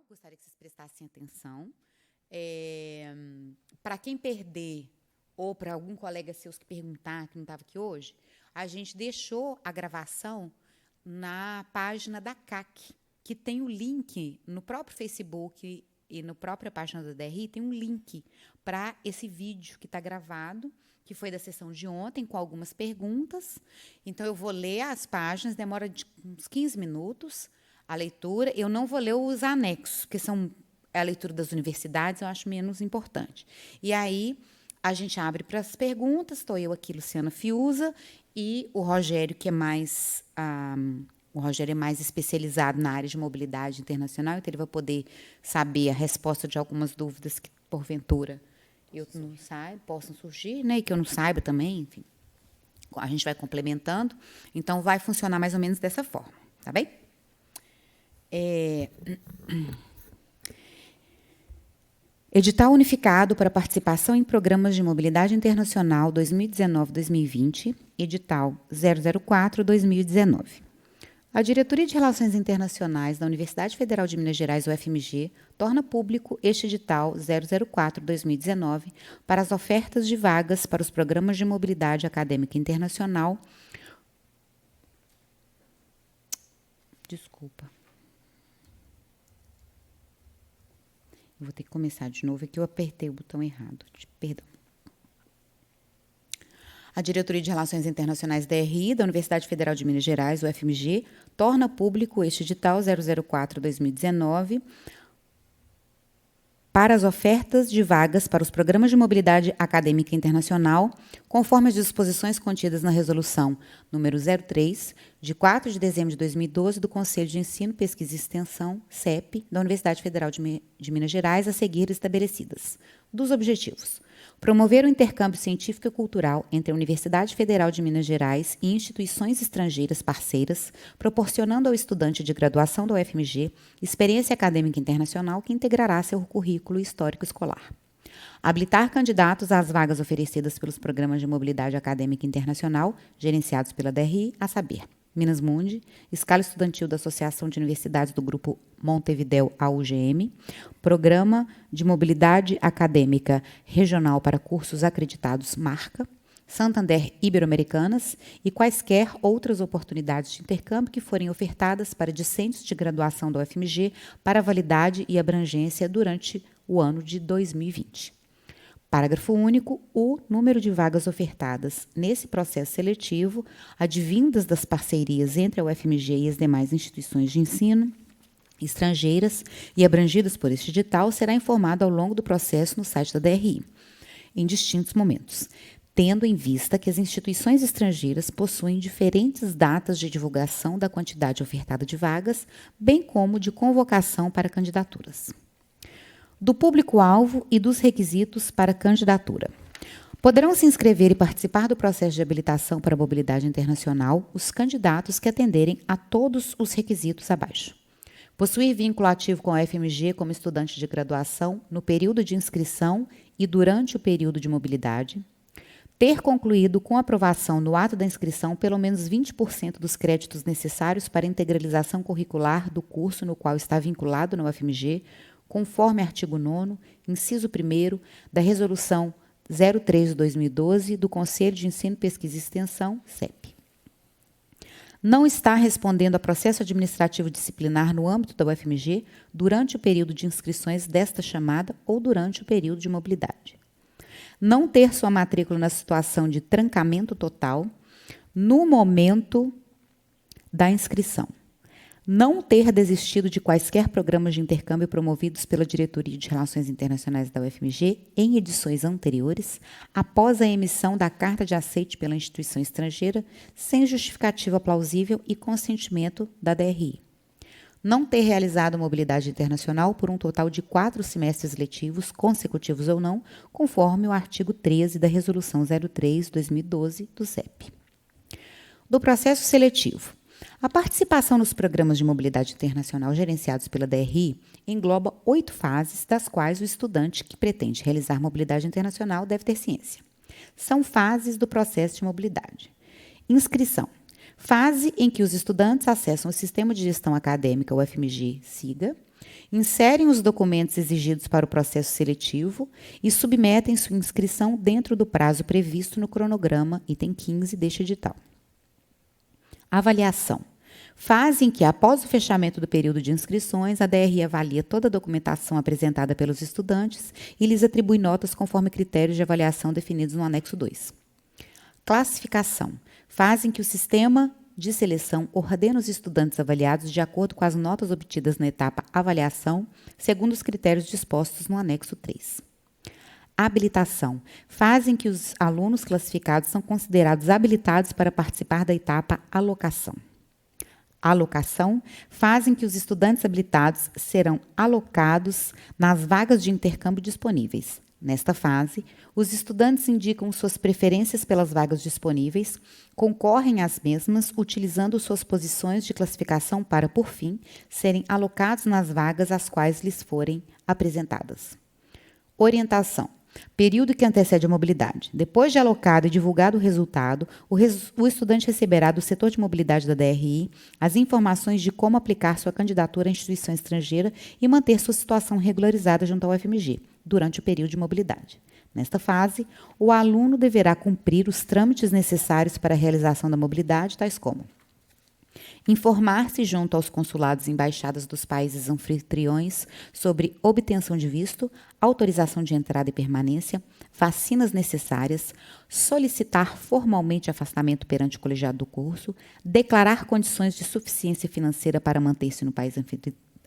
gostaria que vocês prestassem atenção. Para quem perder, ou para algum colega seus que perguntar, que não estava aqui hoje, a gente deixou a gravação na página da CAC, que tem o link no próprio Facebook e na própria página da DRI, tem um link para esse vídeo que está gravado, que foi da sessão de ontem, com algumas perguntas. Então, eu vou ler as páginas, demora uns 15 minutos a leitura. Eu não vou ler os anexos, que são a leitura das universidades, eu acho menos importante. E aí, a gente abre para as perguntas. Estou eu aqui, Luciana Fiuza, e o Rogério, que é mais... O Rogério é mais especializado na área de mobilidade internacional, então ele vai poder saber a resposta de algumas dúvidas que, porventura, eu não saiba, possam surgir, né, e que eu não saiba também, enfim. A gente vai complementando. Então, vai funcionar mais ou menos dessa forma, tá bem? Edital unificado para participação em programas de mobilidade internacional 2019-2020, edital 004-2019. A Diretoria de Relações Internacionais da Universidade Federal de Minas Gerais, UFMG, torna público este edital 004-2019 para as ofertas de vagas para os programas de mobilidade acadêmica internacional. Desculpa. Vou ter que começar de novo, aqui eu apertei o botão errado. Perdão. A Diretoria de Relações Internacionais DRI, da Universidade Federal de Minas Gerais, UFMG, torna público este edital 004-2019 para as ofertas de vagas para os programas de mobilidade acadêmica internacional, conforme as disposições contidas na Resolução número 03, de 4 de dezembro de 2012, do Conselho de Ensino, Pesquisa e Extensão, CEP, da Universidade Federal de Minas Gerais, a seguir estabelecidas. Dos objetivos: promover o intercâmbio científico e cultural entre a Universidade Federal de Minas Gerais e instituições estrangeiras parceiras, proporcionando ao estudante de graduação da UFMG experiência acadêmica internacional que integrará seu currículo histórico escolar. Habilitar candidatos às vagas oferecidas pelos programas de mobilidade acadêmica internacional gerenciados pela DRI, a saber: Minas Mundi, Escala Estudantil da Associação de Universidades do Grupo Montevidéu AUGM, Programa de Mobilidade Acadêmica Regional para Cursos Acreditados Marca, Santander Ibero-Americanas e quaisquer outras oportunidades de intercâmbio que forem ofertadas para discentes de graduação da UFMG para validade e abrangência durante o ano de 2020. Parágrafo único. O número de vagas ofertadas nesse processo seletivo, advindas das parcerias entre a UFMG e as demais instituições de ensino estrangeiras e abrangidas por este edital, será informado ao longo do processo no site da DRI, em distintos momentos, tendo em vista que as instituições estrangeiras possuem diferentes datas de divulgação da quantidade ofertada de vagas, bem como de convocação para candidaturas. Do público-alvo e dos requisitos para candidatura. Poderão se inscrever e participar do processo de habilitação para a mobilidade internacional os candidatos que atenderem a todos os requisitos abaixo. Possuir vínculo ativo com a UFMG como estudante de graduação no período de inscrição e durante o período de mobilidade. Ter concluído com aprovação no ato da inscrição pelo menos 20% dos créditos necessários para a integralização curricular do curso no qual está vinculado na UFMG, conforme artigo 9º, inciso 1º, da Resolução 03/2012 do Conselho de Ensino, Pesquisa e Extensão, CEP. Não está respondendo a processo administrativo disciplinar no âmbito da UFMG durante o período de inscrições desta chamada ou durante o período de mobilidade. Não ter sua matrícula na situação de trancamento total no momento da inscrição. Não ter desistido de quaisquer programas de intercâmbio promovidos pela Diretoria de Relações Internacionais da UFMG em edições anteriores, após a emissão da carta de aceite pela instituição estrangeira, sem justificativa plausível e consentimento da DRI. Não ter realizado mobilidade internacional por um total de 4 semestres letivos, consecutivos ou não, conforme o artigo 13 da Resolução 03/2012 do CEP. Do processo seletivo. A participação nos programas de mobilidade internacional gerenciados pela DRI engloba 8 fases, das quais o estudante que pretende realizar mobilidade internacional deve ter ciência. São fases do processo de mobilidade. Inscrição. Fase em que os estudantes acessam o Sistema de Gestão Acadêmica UFMG, SIGA, inserem os documentos exigidos para o processo seletivo e submetem sua inscrição dentro do prazo previsto no cronograma, item 15 deste edital. Avaliação. Fase em que, após o fechamento do período de inscrições, a DRE avalia toda a documentação apresentada pelos estudantes e lhes atribui notas conforme critérios de avaliação definidos no anexo 2. Classificação. Fase em que o sistema de seleção ordena os estudantes avaliados de acordo com as notas obtidas na etapa avaliação, segundo os critérios dispostos no anexo 3. Habilitação. Fase em que os alunos classificados são considerados habilitados para participar da etapa alocação. Alocação. Fase em que os estudantes habilitados serão alocados nas vagas de intercâmbio disponíveis. Nesta fase, os estudantes indicam suas preferências pelas vagas disponíveis, concorrem às mesmas, utilizando suas posições de classificação para, por fim, serem alocados nas vagas às quais lhes forem apresentadas. Orientação. Período que antecede a mobilidade. Depois de alocado e divulgado o resultado, o estudante receberá do setor de mobilidade da DRI as informações de como aplicar sua candidatura à instituição estrangeira e manter sua situação regularizada junto ao UFMG, durante o período de mobilidade. Nesta fase, o aluno deverá cumprir os trâmites necessários para a realização da mobilidade, tais como informar-se junto aos consulados e embaixadas dos países anfitriões sobre obtenção de visto, autorização de entrada e permanência, vacinas necessárias, solicitar formalmente afastamento perante o colegiado do curso, declarar condições de suficiência financeira para manter-se no país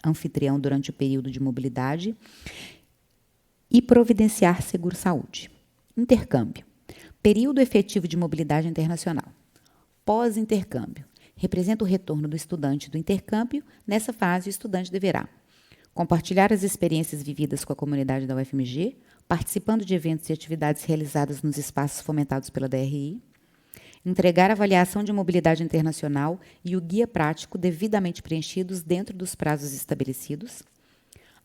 anfitrião durante o período de mobilidade e providenciar seguro-saúde. Intercâmbio. Período efetivo de mobilidade internacional. Pós-intercâmbio. Representa o retorno do estudante do intercâmbio. Nessa fase, o estudante deverá compartilhar as experiências vividas com a comunidade da UFMG, participando de eventos e atividades realizadas nos espaços fomentados pela DRI, entregar a avaliação de mobilidade internacional e o guia prático devidamente preenchidos dentro dos prazos estabelecidos,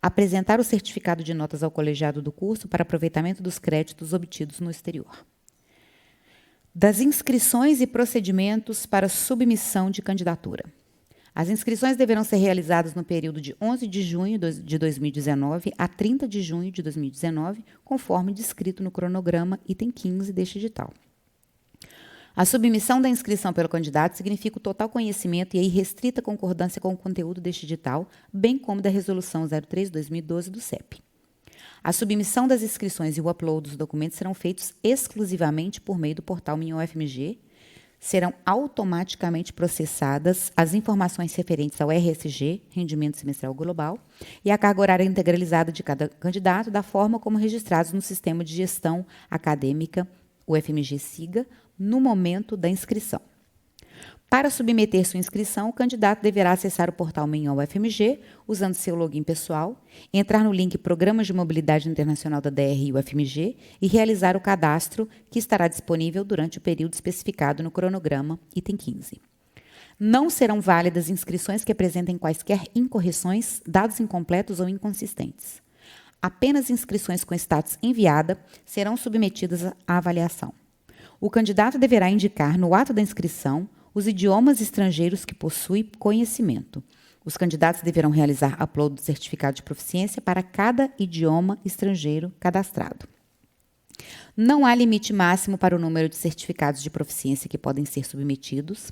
apresentar o certificado de notas ao colegiado do curso para aproveitamento dos créditos obtidos no exterior. Das inscrições e procedimentos para submissão de candidatura. As inscrições deverão ser realizadas no período de 11 de junho de 2019 a 30 de junho de 2019, conforme descrito no cronograma, item 15 deste edital. A submissão da inscrição pelo candidato significa o total conhecimento e a irrestrita concordância com o conteúdo deste edital, bem como da Resolução 03/2012 do CEP. A submissão das inscrições e o upload dos documentos serão feitos exclusivamente por meio do portal Minha UFMG. Serão automaticamente processadas as informações referentes ao RSG, Rendimento Semestral Global, e a carga horária integralizada de cada candidato, da forma como registrados no Sistema de Gestão Acadêmica, UFMG-SIGA, no momento da inscrição. Para submeter sua inscrição, o candidato deverá acessar o portal Minha UFMG, usando seu login pessoal, entrar no link Programas de Mobilidade Internacional da DRI UFMG e realizar o cadastro, que estará disponível durante o período especificado no cronograma, item 15. Não serão válidas inscrições que apresentem quaisquer incorreções, dados incompletos ou inconsistentes. Apenas inscrições com status enviada serão submetidas à avaliação. O candidato deverá indicar no ato da inscrição os idiomas estrangeiros que possui conhecimento. Os candidatos deverão realizar upload do certificado de proficiência para cada idioma estrangeiro cadastrado. Não há limite máximo para o número de certificados de proficiência que podem ser submetidos.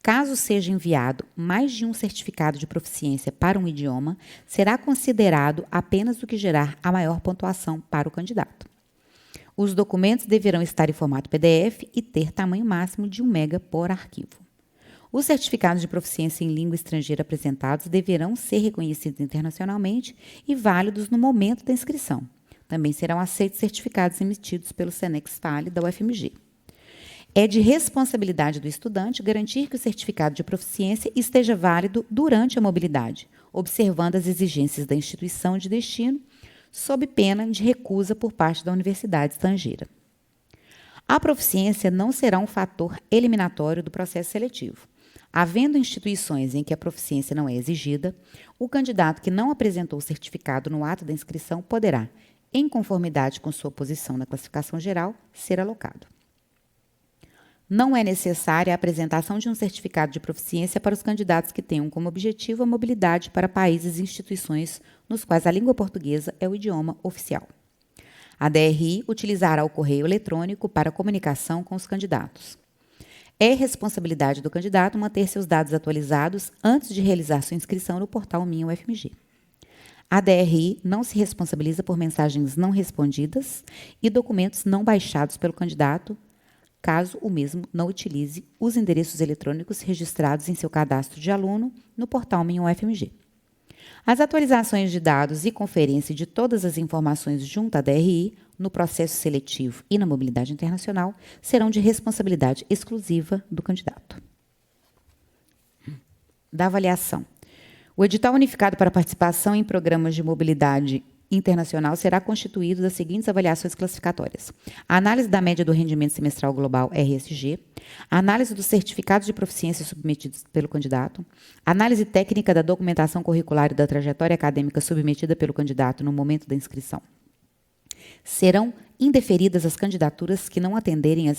Caso seja enviado mais de um certificado de proficiência para um idioma, será considerado apenas o que gerar a maior pontuação para o candidato. Os documentos deverão estar em formato PDF e ter tamanho máximo de 1 MB por arquivo. Os certificados de proficiência em língua estrangeira apresentados deverão ser reconhecidos internacionalmente e válidos no momento da inscrição. Também serão aceitos certificados emitidos pelo Senex-Fale da UFMG. É de responsabilidade do estudante garantir que o certificado de proficiência esteja válido durante a mobilidade, observando as exigências da instituição de destino, sob pena de recusa por parte da universidade estrangeira. A proficiência não será um fator eliminatório do processo seletivo. Havendo instituições em que a proficiência não é exigida, o candidato que não apresentou o certificado no ato da inscrição poderá, em conformidade com sua posição na classificação geral, ser alocado. Não é necessária a apresentação de um certificado de proficiência para os candidatos que tenham como objetivo a mobilidade para países e instituições nos quais a língua portuguesa é o idioma oficial. A DRI utilizará o correio eletrônico para comunicação com os candidatos. É responsabilidade do candidato manter seus dados atualizados antes de realizar sua inscrição no portal Minha UFMG. A DRI não se responsabiliza por mensagens não respondidas e documentos não baixados pelo candidato, caso o mesmo não utilize os endereços eletrônicos registrados em seu cadastro de aluno no portal Minha UFMG. As atualizações de dados e conferência de todas as informações junto à DRI, no processo seletivo e na mobilidade internacional, serão de responsabilidade exclusiva do candidato. Da avaliação. O edital unificado para participação em programas de mobilidade internacional será constituído das seguintes avaliações classificatórias: a análise da média do rendimento semestral global, RSG, a análise dos certificados de proficiência submetidos pelo candidato, a análise técnica da documentação curricular e da trajetória acadêmica submetida pelo candidato no momento da inscrição. Serão indeferidas as candidaturas que não atenderem às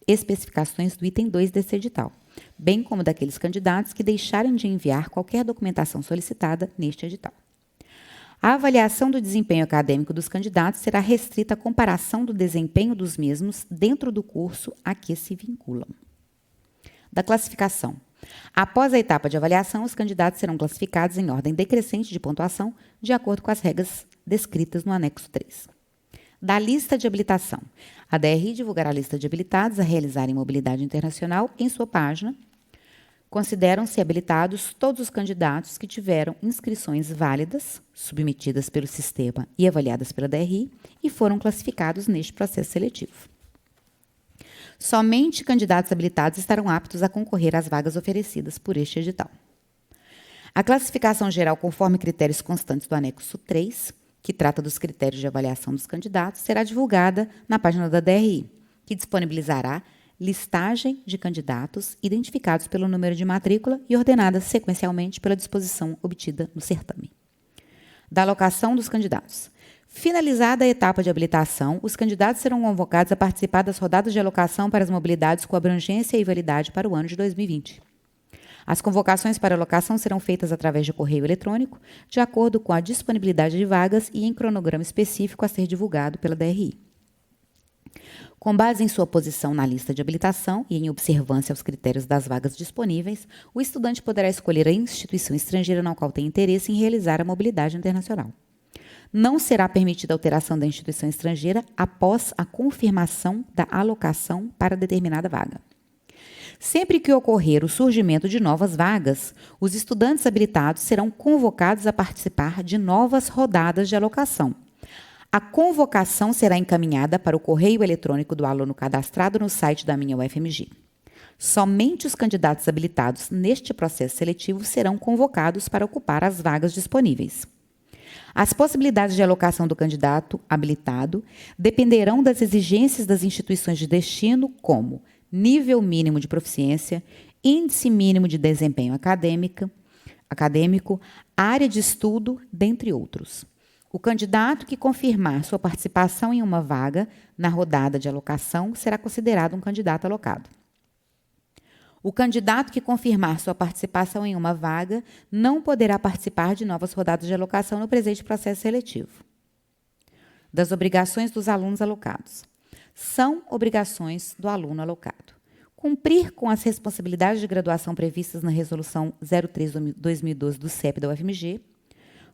especificações do item 2 deste edital, bem como daqueles candidatos que deixarem de enviar qualquer documentação solicitada neste edital. A avaliação do desempenho acadêmico dos candidatos será restrita à comparação do desempenho dos mesmos dentro do curso a que se vinculam. Da classificação. Após a etapa de avaliação, os candidatos serão classificados em ordem decrescente de pontuação, de acordo com as regras descritas no anexo 3. Da lista de habilitação. A DRI divulgará a lista de habilitados a realizarem mobilidade internacional em sua página. Consideram-se habilitados todos os candidatos que tiveram inscrições válidas, submetidas pelo sistema e avaliadas pela DRI, e foram classificados neste processo seletivo. Somente candidatos habilitados estarão aptos a concorrer às vagas oferecidas por este edital. A classificação geral, conforme critérios constantes do anexo 3, que trata dos critérios de avaliação dos candidatos, será divulgada na página da DRI, que disponibilizará listagem de candidatos identificados pelo número de matrícula e ordenadas sequencialmente pela disposição obtida no certame. Da alocação dos candidatos. Finalizada a etapa de habilitação, os candidatos serão convocados a participar das rodadas de alocação para as mobilidades com abrangência e validade para o ano de 2020. As convocações para alocação serão feitas através de correio eletrônico, de acordo com a disponibilidade de vagas e em cronograma específico a ser divulgado pela DRI. Com base em sua posição na lista de habilitação e em observância aos critérios das vagas disponíveis, o estudante poderá escolher a instituição estrangeira na qual tem interesse em realizar a mobilidade internacional. Não será permitida alteração da instituição estrangeira após a confirmação da alocação para determinada vaga. Sempre que ocorrer o surgimento de novas vagas, os estudantes habilitados serão convocados a participar de novas rodadas de alocação. A convocação será encaminhada para o correio eletrônico do aluno cadastrado no site da Minha UFMG. Somente os candidatos habilitados neste processo seletivo serão convocados para ocupar as vagas disponíveis. As possibilidades de alocação do candidato habilitado dependerão das exigências das instituições de destino, como nível mínimo de proficiência, índice mínimo de desempenho acadêmico, área de estudo, dentre outros. O candidato que confirmar sua participação em uma vaga na rodada de alocação será considerado um candidato alocado. O candidato que confirmar sua participação em uma vaga não poderá participar de novas rodadas de alocação no presente processo seletivo. Das obrigações dos alunos alocados. São obrigações do aluno alocado: cumprir com as responsabilidades de graduação previstas na Resolução 03/2012 do CEP da UFMG,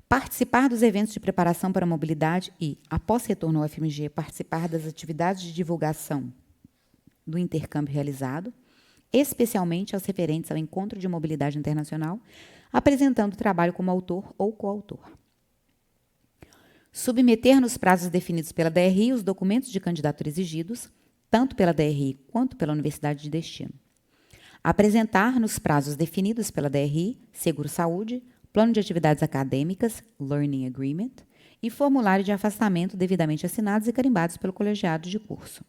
participar dos eventos de preparação para a mobilidade e, após retorno ao UFMG, participar das atividades de divulgação do intercâmbio realizado, especialmente aos referentes ao encontro de mobilidade internacional, apresentando trabalho como autor ou coautor. Submeter nos prazos definidos pela DRI os documentos de candidatura exigidos, tanto pela DRI quanto pela Universidade de Destino. Apresentar nos prazos definidos pela DRI seguro-saúde, plano de atividades acadêmicas, Learning Agreement, e formulário de afastamento devidamente assinados e carimbados pelo colegiado de curso.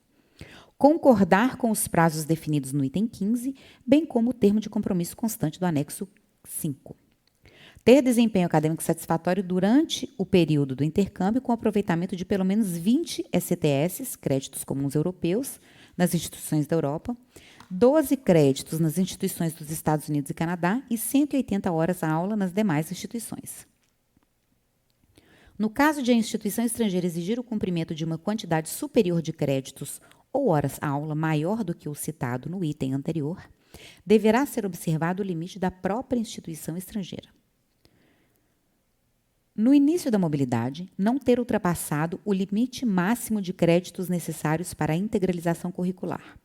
Concordar com os prazos definidos no item 15, bem como o termo de compromisso constante do anexo 5. Ter desempenho acadêmico satisfatório durante o período do intercâmbio, com aproveitamento de pelo menos 20 ECTS, créditos comuns europeus, nas instituições da Europa, 12 créditos nas instituições dos Estados Unidos e Canadá e 180 horas aula nas demais instituições. No caso de a instituição estrangeira exigir o cumprimento de uma quantidade superior de créditos ou horas-aula maior do que o citado no item anterior, deverá ser observado o limite da própria instituição estrangeira. No início da mobilidade, não ter ultrapassado o limite máximo de créditos necessários para a integralização curricular.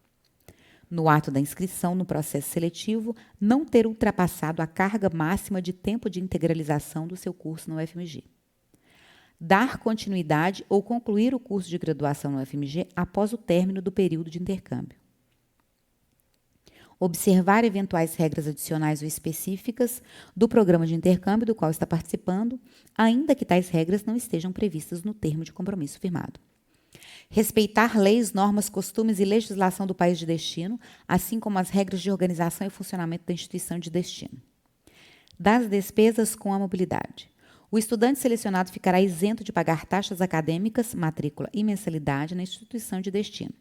No ato da inscrição no processo seletivo, não ter ultrapassado a carga máxima de tempo de integralização do seu curso no UFMG. Dar continuidade ou concluir o curso de graduação no UFMG após o término do período de intercâmbio. Observar eventuais regras adicionais ou específicas do programa de intercâmbio do qual está participando, ainda que tais regras não estejam previstas no termo de compromisso firmado. Respeitar leis, normas, costumes e legislação do país de destino, assim como as regras de organização e funcionamento da instituição de destino. Das despesas com a mobilidade. O estudante selecionado ficará isento de pagar taxas acadêmicas, matrícula e mensalidade na instituição de destino.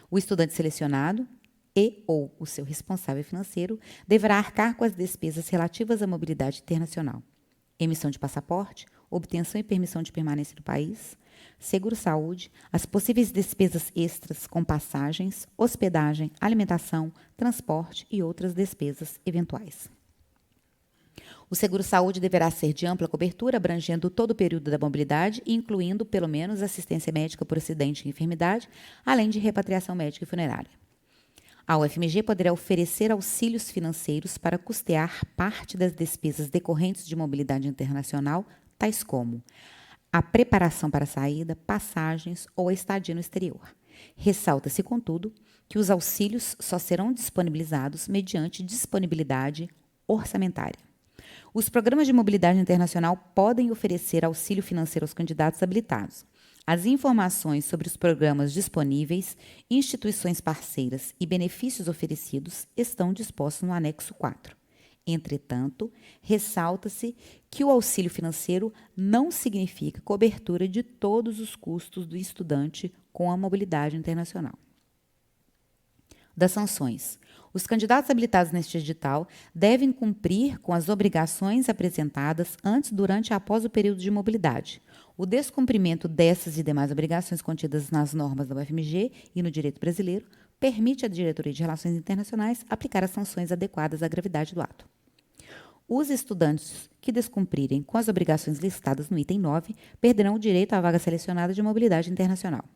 O estudante selecionado e ou o seu responsável financeiro deverá arcar com as despesas relativas à mobilidade internacional. Emissão de passaporte, obtenção e permissão de permanência no país, seguro-saúde, as possíveis despesas extras com passagens, hospedagem, alimentação, transporte e outras despesas eventuais. O seguro-saúde deverá ser de ampla cobertura, abrangendo todo o período da mobilidade, incluindo, pelo menos, assistência médica por acidente e enfermidade, além de repatriação médica e funerária. A UFMG poderá oferecer auxílios financeiros para custear parte das despesas decorrentes de mobilidade internacional, tais como a preparação para a saída, passagens ou a estadia no exterior. Ressalta-se, contudo, que os auxílios só serão disponibilizados mediante disponibilidade orçamentária. Os programas de mobilidade internacional podem oferecer auxílio financeiro aos candidatos habilitados. As informações sobre os programas disponíveis, instituições parceiras e benefícios oferecidos estão dispostos no anexo 4. Entretanto, ressalta-se que o auxílio financeiro não significa cobertura de todos os custos do estudante com a mobilidade internacional. Das sanções. Os candidatos habilitados neste edital devem cumprir com as obrigações apresentadas antes, durante e após o período de mobilidade. O descumprimento dessas e demais obrigações contidas nas normas da UFMG e no direito brasileiro permite à Diretoria de Relações Internacionais aplicar as sanções adequadas à gravidade do ato. Os estudantes que descumprirem com as obrigações listadas no item 9 perderão o direito à vaga selecionada de mobilidade internacional.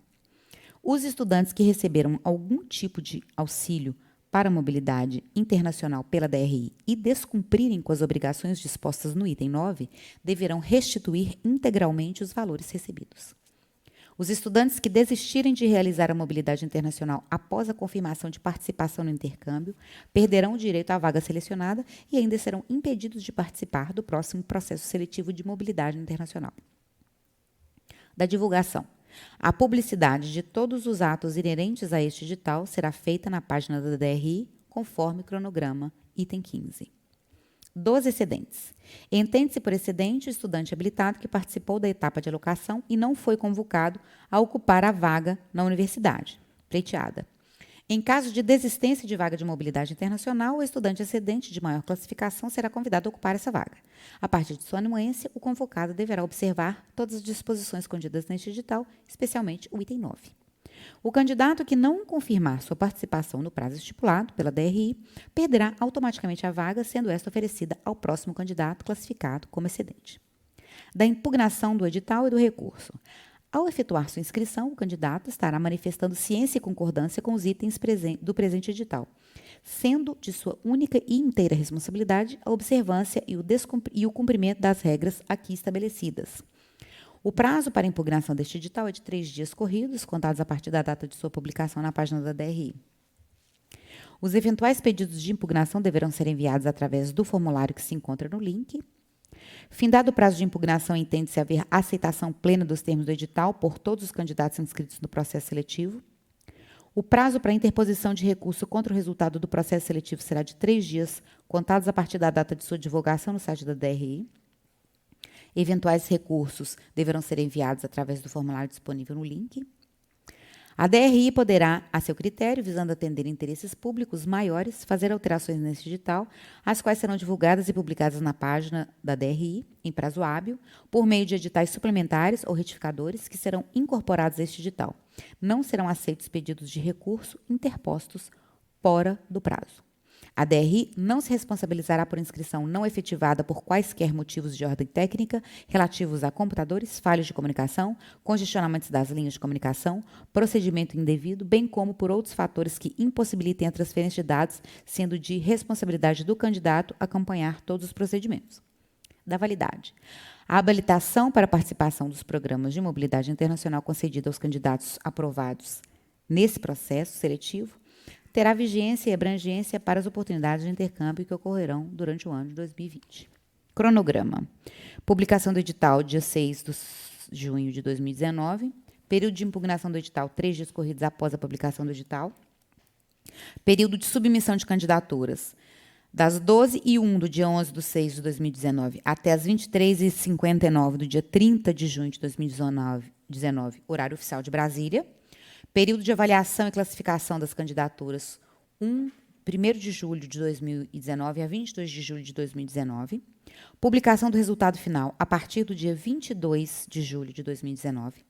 Os estudantes que receberam algum tipo de auxílio para a mobilidade internacional pela DRI e descumprirem com as obrigações dispostas no item 9, deverão restituir integralmente os valores recebidos. Os estudantes que desistirem de realizar a mobilidade internacional após a confirmação de participação no intercâmbio perderão o direito à vaga selecionada e ainda serão impedidos de participar do próximo processo seletivo de mobilidade internacional. Da divulgação. A publicidade de todos os atos inerentes a este edital será feita na página da DRI, conforme cronograma, item 15. Dos excedentes. Entende-se por excedente o estudante habilitado que participou da etapa de alocação e não foi convocado a ocupar a vaga na universidade, pleiteada. Em caso de desistência de vaga de mobilidade internacional, o estudante excedente de maior classificação será convidado a ocupar essa vaga. A partir de sua anuência, o convocado deverá observar todas as disposições contidas neste edital, especialmente o item 9. O candidato que não confirmar sua participação no prazo estipulado pela DRI perderá automaticamente a vaga, sendo esta oferecida ao próximo candidato classificado como excedente. Da impugnação do edital e do recurso. Ao efetuar sua inscrição, o candidato estará manifestando ciência e concordância com os itens do presente edital, sendo de sua única e inteira responsabilidade a observância e o cumprimento das regras aqui estabelecidas. O prazo para impugnação deste edital é de 3 dias corridos, contados a partir da data de sua publicação na página da DRI. Os eventuais pedidos de impugnação deverão ser enviados através do formulário que se encontra no link. Findado o prazo de impugnação, entende-se haver aceitação plena dos termos do edital por todos os candidatos inscritos no processo seletivo. O prazo para interposição de recurso contra o resultado do processo seletivo será de 3 dias, contados a partir da data de sua divulgação no site da DRI. Eventuais recursos deverão ser enviados através do formulário disponível no link. A DRI poderá, a seu critério, visando atender interesses públicos maiores, fazer alterações nesse edital, as quais serão divulgadas e publicadas na página da DRI, em prazo hábil, por meio de editais suplementares ou retificadores que serão incorporados a este edital. Não serão aceitos pedidos de recurso interpostos fora do prazo. A DRI não se responsabilizará por inscrição não efetivada por quaisquer motivos de ordem técnica relativos a computadores, falhas de comunicação, congestionamentos das linhas de comunicação, procedimento indevido, bem como por outros fatores que impossibilitem a transferência de dados, sendo de responsabilidade do candidato acompanhar todos os procedimentos. Da validade. A habilitação para participação dos programas de mobilidade internacional concedida aos candidatos aprovados nesse processo seletivo terá vigência e abrangência para as oportunidades de intercâmbio que ocorrerão durante o ano de 2020. Cronograma. Publicação do edital, dia 6 de junho de 2019. Período de impugnação do edital, 3 dias corridos após a publicação do edital. Período de submissão de candidaturas, das 12h01 do dia 11 de 6 de 2019 até as 23h59 do dia 30 de junho de 2019, horário oficial de Brasília. Período de avaliação e classificação das candidaturas, 1º de julho de 2019 a 22 de julho de 2019. Publicação do resultado final a partir do dia 22 de julho de 2019.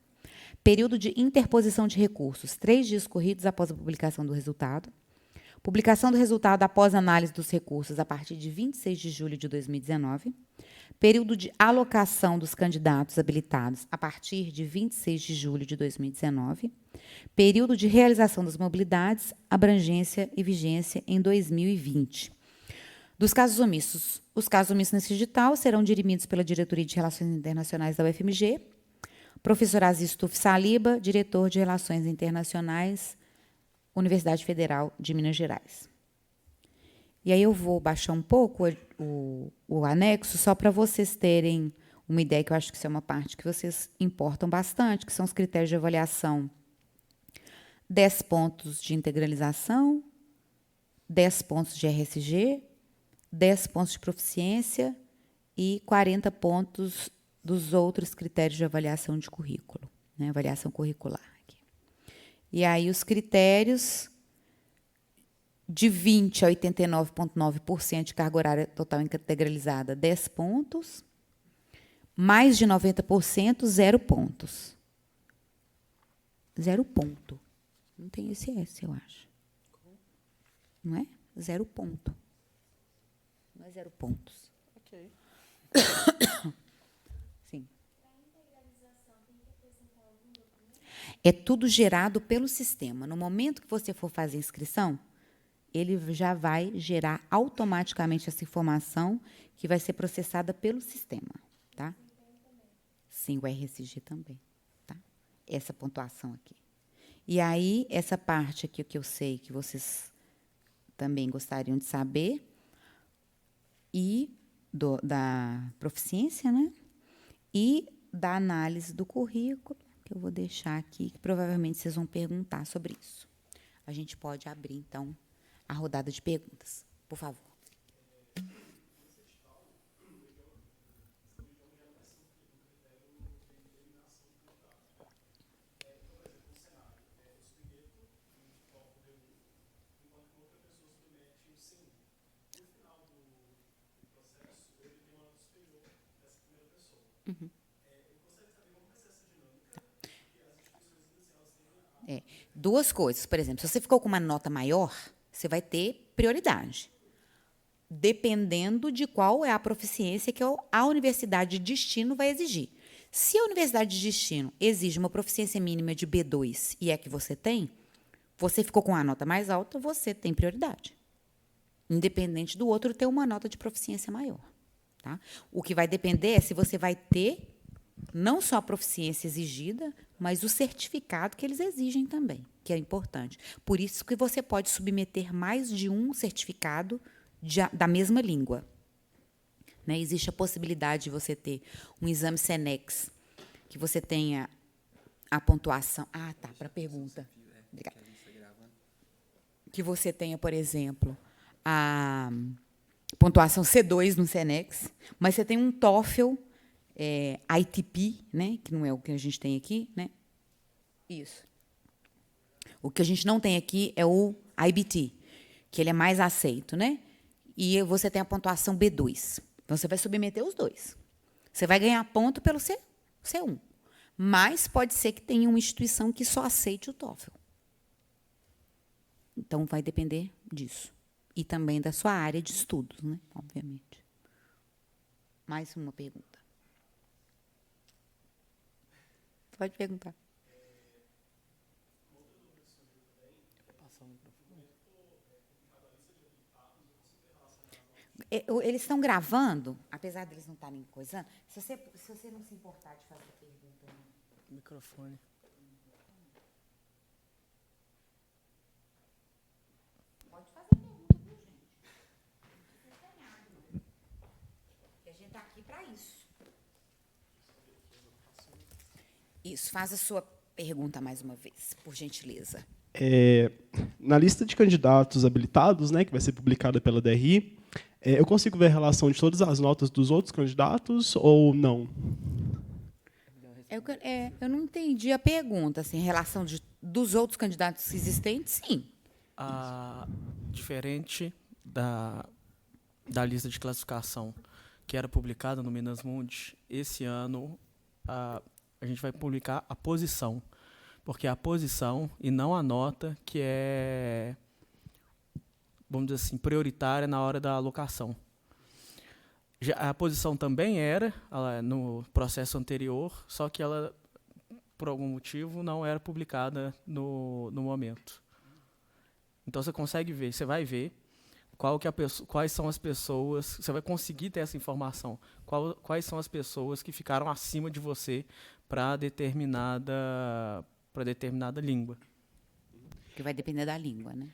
Período de interposição de recursos, 3 dias corridos após a publicação do resultado. Publicação do resultado após análise dos recursos a partir de 26 de julho de 2019. Período de alocação dos candidatos habilitados a partir de 26 de julho de 2019. Período de realização das mobilidades, abrangência e vigência em 2020. Dos casos omissos. Os casos omissos nesse edital serão dirimidos pela Diretoria de Relações Internacionais da UFMG, professor Aziz Tuf Saliba, diretor de Relações Internacionais, Universidade Federal de Minas Gerais. E aí eu vou baixar um pouco o anexo, só para vocês terem uma ideia, que eu acho que isso é uma parte que vocês importam bastante, que são os critérios de avaliação. 10 pontos de integralização, 10 pontos de RSG, 10 pontos de proficiência e 40 pontos dos outros critérios de avaliação de currículo, né, avaliação curricular. Aqui. E aí os critérios de 20% a 89,9% de carga horária total integralizada, 10 pontos. Mais de 90%, 0 pontos. 0 ponto. Não tem esse S, eu acho. Não é? 0 ponto. Não é 0 pontos. Ok. Sim. É tudo gerado pelo sistema. No momento que você for fazer a inscrição, ele já vai gerar automaticamente essa informação que vai ser processada pelo sistema. Tá? Sim, o RSG também. Tá? Essa pontuação aqui. E aí, essa parte aqui, que eu sei que vocês também gostariam de saber, e da proficiência, né? E da análise do currículo, que eu vou deixar aqui, que provavelmente vocês vão perguntar sobre isso. A gente pode abrir, então, a rodada de perguntas. Por favor. Duas coisas. Por exemplo, se você ficou com uma nota maior, você vai ter prioridade, dependendo de qual é a proficiência que a universidade de destino vai exigir. Se a universidade de destino exige uma proficiência mínima de B2 e é que você tem, você ficou com a nota mais alta, você tem prioridade, independente do outro ter uma nota de proficiência maior. Tá? O que vai depender é se você vai ter não só a proficiência exigida, mas o certificado que eles exigem também, que é importante. Por isso que você pode submeter mais de um certificado da mesma língua. Né? Existe a possibilidade de você ter um exame SENEX, que você tenha a pontuação... Ah, tá, para a pergunta. Obrigada. Que você tenha, por exemplo, a pontuação C2 no SENEX, mas você tem um TOEFL... ITP, né, que não é o que a gente tem aqui, né? Isso. O que a gente não tem aqui é o IBT, que ele é mais aceito, né? E você tem a pontuação B2. Então, você vai submeter os dois. Você vai ganhar ponto pelo C1. Mas pode ser que tenha uma instituição que só aceite o TOEFL. Então, vai depender disso. E também da sua área de estudos, né? Obviamente. Mais uma pergunta. Pode perguntar. Eles estão gravando, apesar deles não estarem coisando. Se você não se importar de fazer pergunta. Microfone. Pode fazer pergunta, viu, gente? A gente está aqui para isso. Isso, faz a sua pergunta mais uma vez, por gentileza. Na lista de candidatos habilitados, né, que vai ser publicada pela DRI, eu consigo ver a relação de todas as notas dos outros candidatos ou não? Eu não entendi a pergunta. Assim, em relação dos outros candidatos existentes, sim. Diferente da lista de classificação que era publicada no Minas Mundi, esse ano a gente vai publicar a posição, porque é a posição e não a nota que é, vamos dizer assim, prioritária na hora da alocação. A posição também era no processo anterior, só que ela, por algum motivo, não era publicada no momento. Então, você consegue ver, você vai ver quais são as pessoas, você vai conseguir ter essa informação, quais são as pessoas que ficaram acima de você para determinada língua. Que vai depender da língua, né?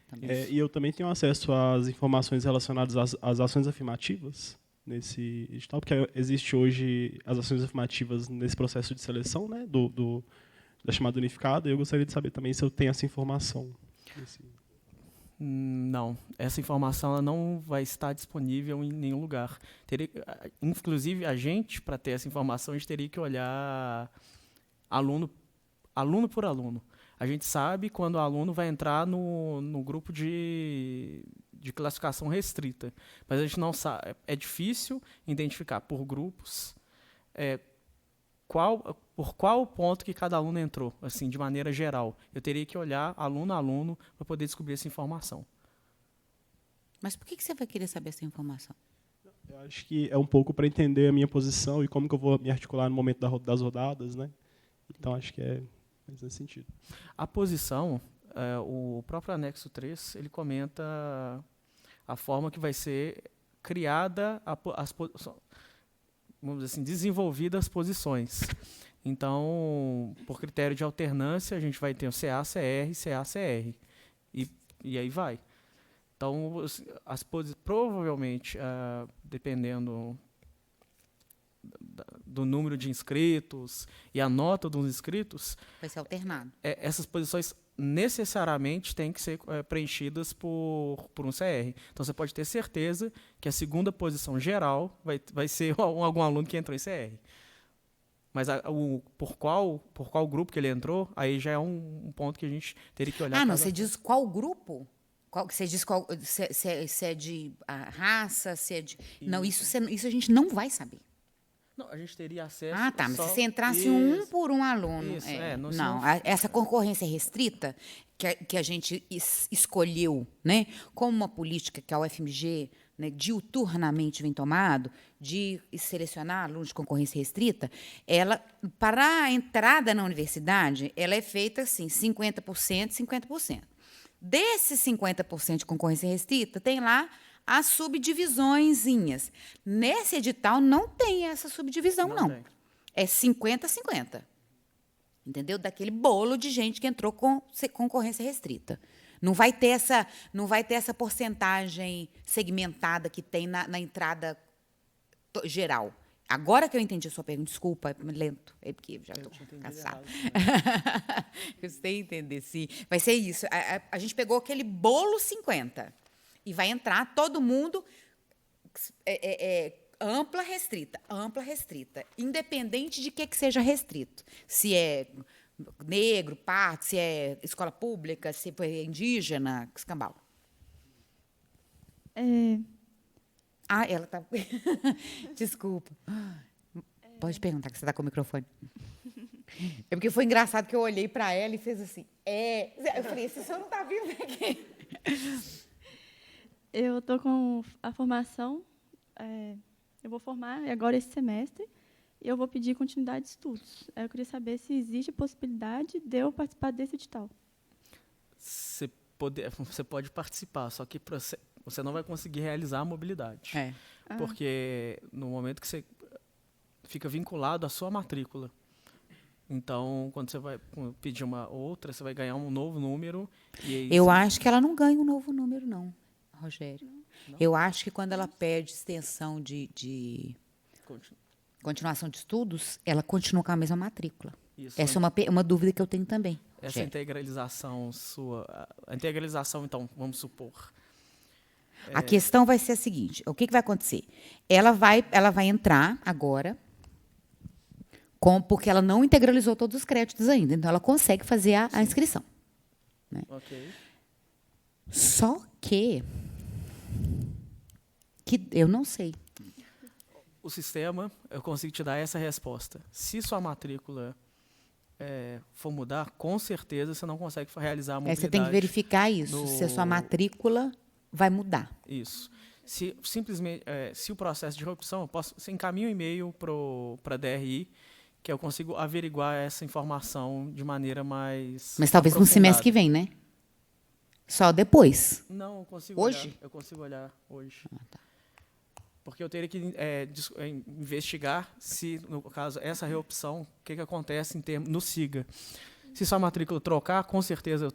E eu também tenho acesso às informações relacionadas às ações afirmativas nesse edital, porque existe hoje as ações afirmativas nesse processo de seleção, né, da chamada unificada, e eu gostaria de saber também se eu tenho essa informação. Não, essa informação ela não vai estar disponível em nenhum lugar. Inclusive, a gente, para ter essa informação, a gente teria que olhar aluno por aluno. A gente sabe quando o aluno vai entrar no grupo de classificação restrita, mas a gente não sabe. É difícil identificar por grupos por qual ponto que cada aluno entrou, assim, de maneira geral. Eu teria que olhar aluno a aluno para poder descobrir essa informação. Mas por que você vai querer saber essa informação? Eu acho que é um pouco para entender a minha posição e como que eu vou me articular no momento das rodadas, né? Então, acho que é mais nesse sentido. A posição, o próprio anexo 3, ele comenta a forma que vai ser criada vamos dizer assim, desenvolvidas as posições. Então, por critério de alternância, a gente vai ter o CA-CR, CA-CR. E aí vai. Então, provavelmente, dependendo do número de inscritos e a nota dos inscritos, vai ser alternado. Essas posições necessariamente têm que ser preenchidas por um CR. Então, você pode ter certeza que a segunda posição geral vai ser algum aluno que entrou em CR. Mas por qual grupo que ele entrou, aí já é um ponto que a gente teria que olhar. Não, você diz qual grupo? Você diz se é de raça, se é de... Não, isso a gente não vai saber. Não, a gente teria acesso... Mas se você entrasse um por um aluno... Isso, essa concorrência restrita que a gente escolheu, né, como uma política que a UFMG, né, diuturnamente vem tomado, de selecionar alunos de concorrência restrita, ela, para a entrada na universidade, ela é feita assim, 50%, 50%. Desses 50% de concorrência restrita, tem lá as subdivisõezinhas. Nesse edital não tem essa subdivisão, não. É 50-50. Entendeu? Daquele bolo de gente que entrou com concorrência restrita. Não vai ter essa porcentagem segmentada que tem na entrada geral. Agora que eu entendi a sua pergunta, desculpa, é lento, é porque já estou cansada. Eu sei entender, sim. Vai ser isso. A gente pegou aquele bolo 50 e vai entrar todo mundo ampla, restrita, independente de que seja restrito. Se é negro, pardo, se é escola pública, se é indígena, escambau. Ela está... Desculpa. Pode perguntar, que você está com o microfone. É porque foi engraçado que eu olhei para ela e fez assim. Eu falei, esse senhor não está vivo aqui. Eu estou com a formação, eu vou formar agora esse semestre, e eu vou pedir continuidade de estudos. Eu queria saber se existe a possibilidade de eu participar desse edital. Você pode participar, só que você não vai conseguir realizar a mobilidade. Porque no momento que você fica vinculado à sua matrícula. Então, quando você vai pedir uma outra, você vai ganhar um novo número. Eu acho que ela não ganha um novo número, não, Rogério. Não? Eu acho que quando ela pede extensão de continuação de estudos, ela continua com a mesma matrícula. Isso. Essa é uma dúvida que eu tenho também. Essa integralização sua... A integralização, então, vamos supor... A questão vai ser a seguinte, o que vai acontecer? Ela vai entrar agora, porque ela não integralizou todos os créditos ainda, então ela consegue fazer a inscrição. Né? Ok. Só que eu não sei. O sistema, eu consigo te dar essa resposta. Se sua matrícula for mudar, com certeza você não consegue realizar a mobilidade. Você tem que verificar isso, se a sua matrícula vai mudar. Isso. Simplesmente, se o processo de reopção, você encaminha um e-mail para a DRI, que eu consigo averiguar essa informação de maneira mais Mas talvez no semestre que vem, né? Só depois. Não, eu consigo hoje? Olhar. Eu consigo olhar hoje. Tá. Porque eu teria que investigar se, no caso, essa reopção, o que acontece no SIGA. Se sua matrícula trocar, com certeza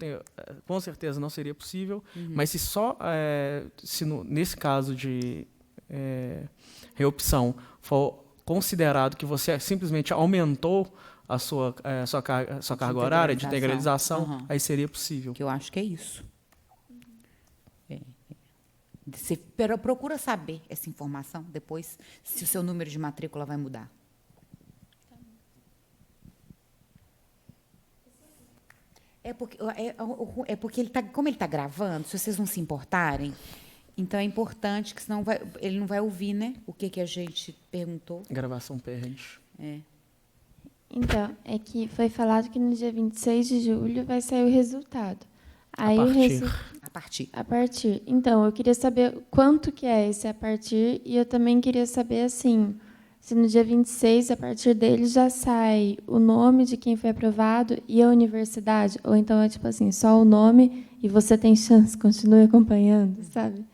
não seria possível. Mas se nesse caso de reopção for considerado que você simplesmente aumentou a sua carga horária de integralização, aí seria possível. Que eu acho que é isso. Você procura saber essa informação depois, se o seu número de matrícula vai mudar. É porque como ele está gravando, se vocês não se importarem, então é importante que senão ele não vai ouvir, né? O que a gente perguntou. Gravação perde. Então, é que foi falado que no dia 26 de julho vai sair o resultado. Aí A partir. A partir. Então, eu queria saber quanto que é esse a partir, e eu também queria saber, assim, se no dia 26, a partir dele, já sai o nome de quem foi aprovado e a universidade, ou então é tipo assim, só o nome e você tem chance, continue acompanhando, sabe?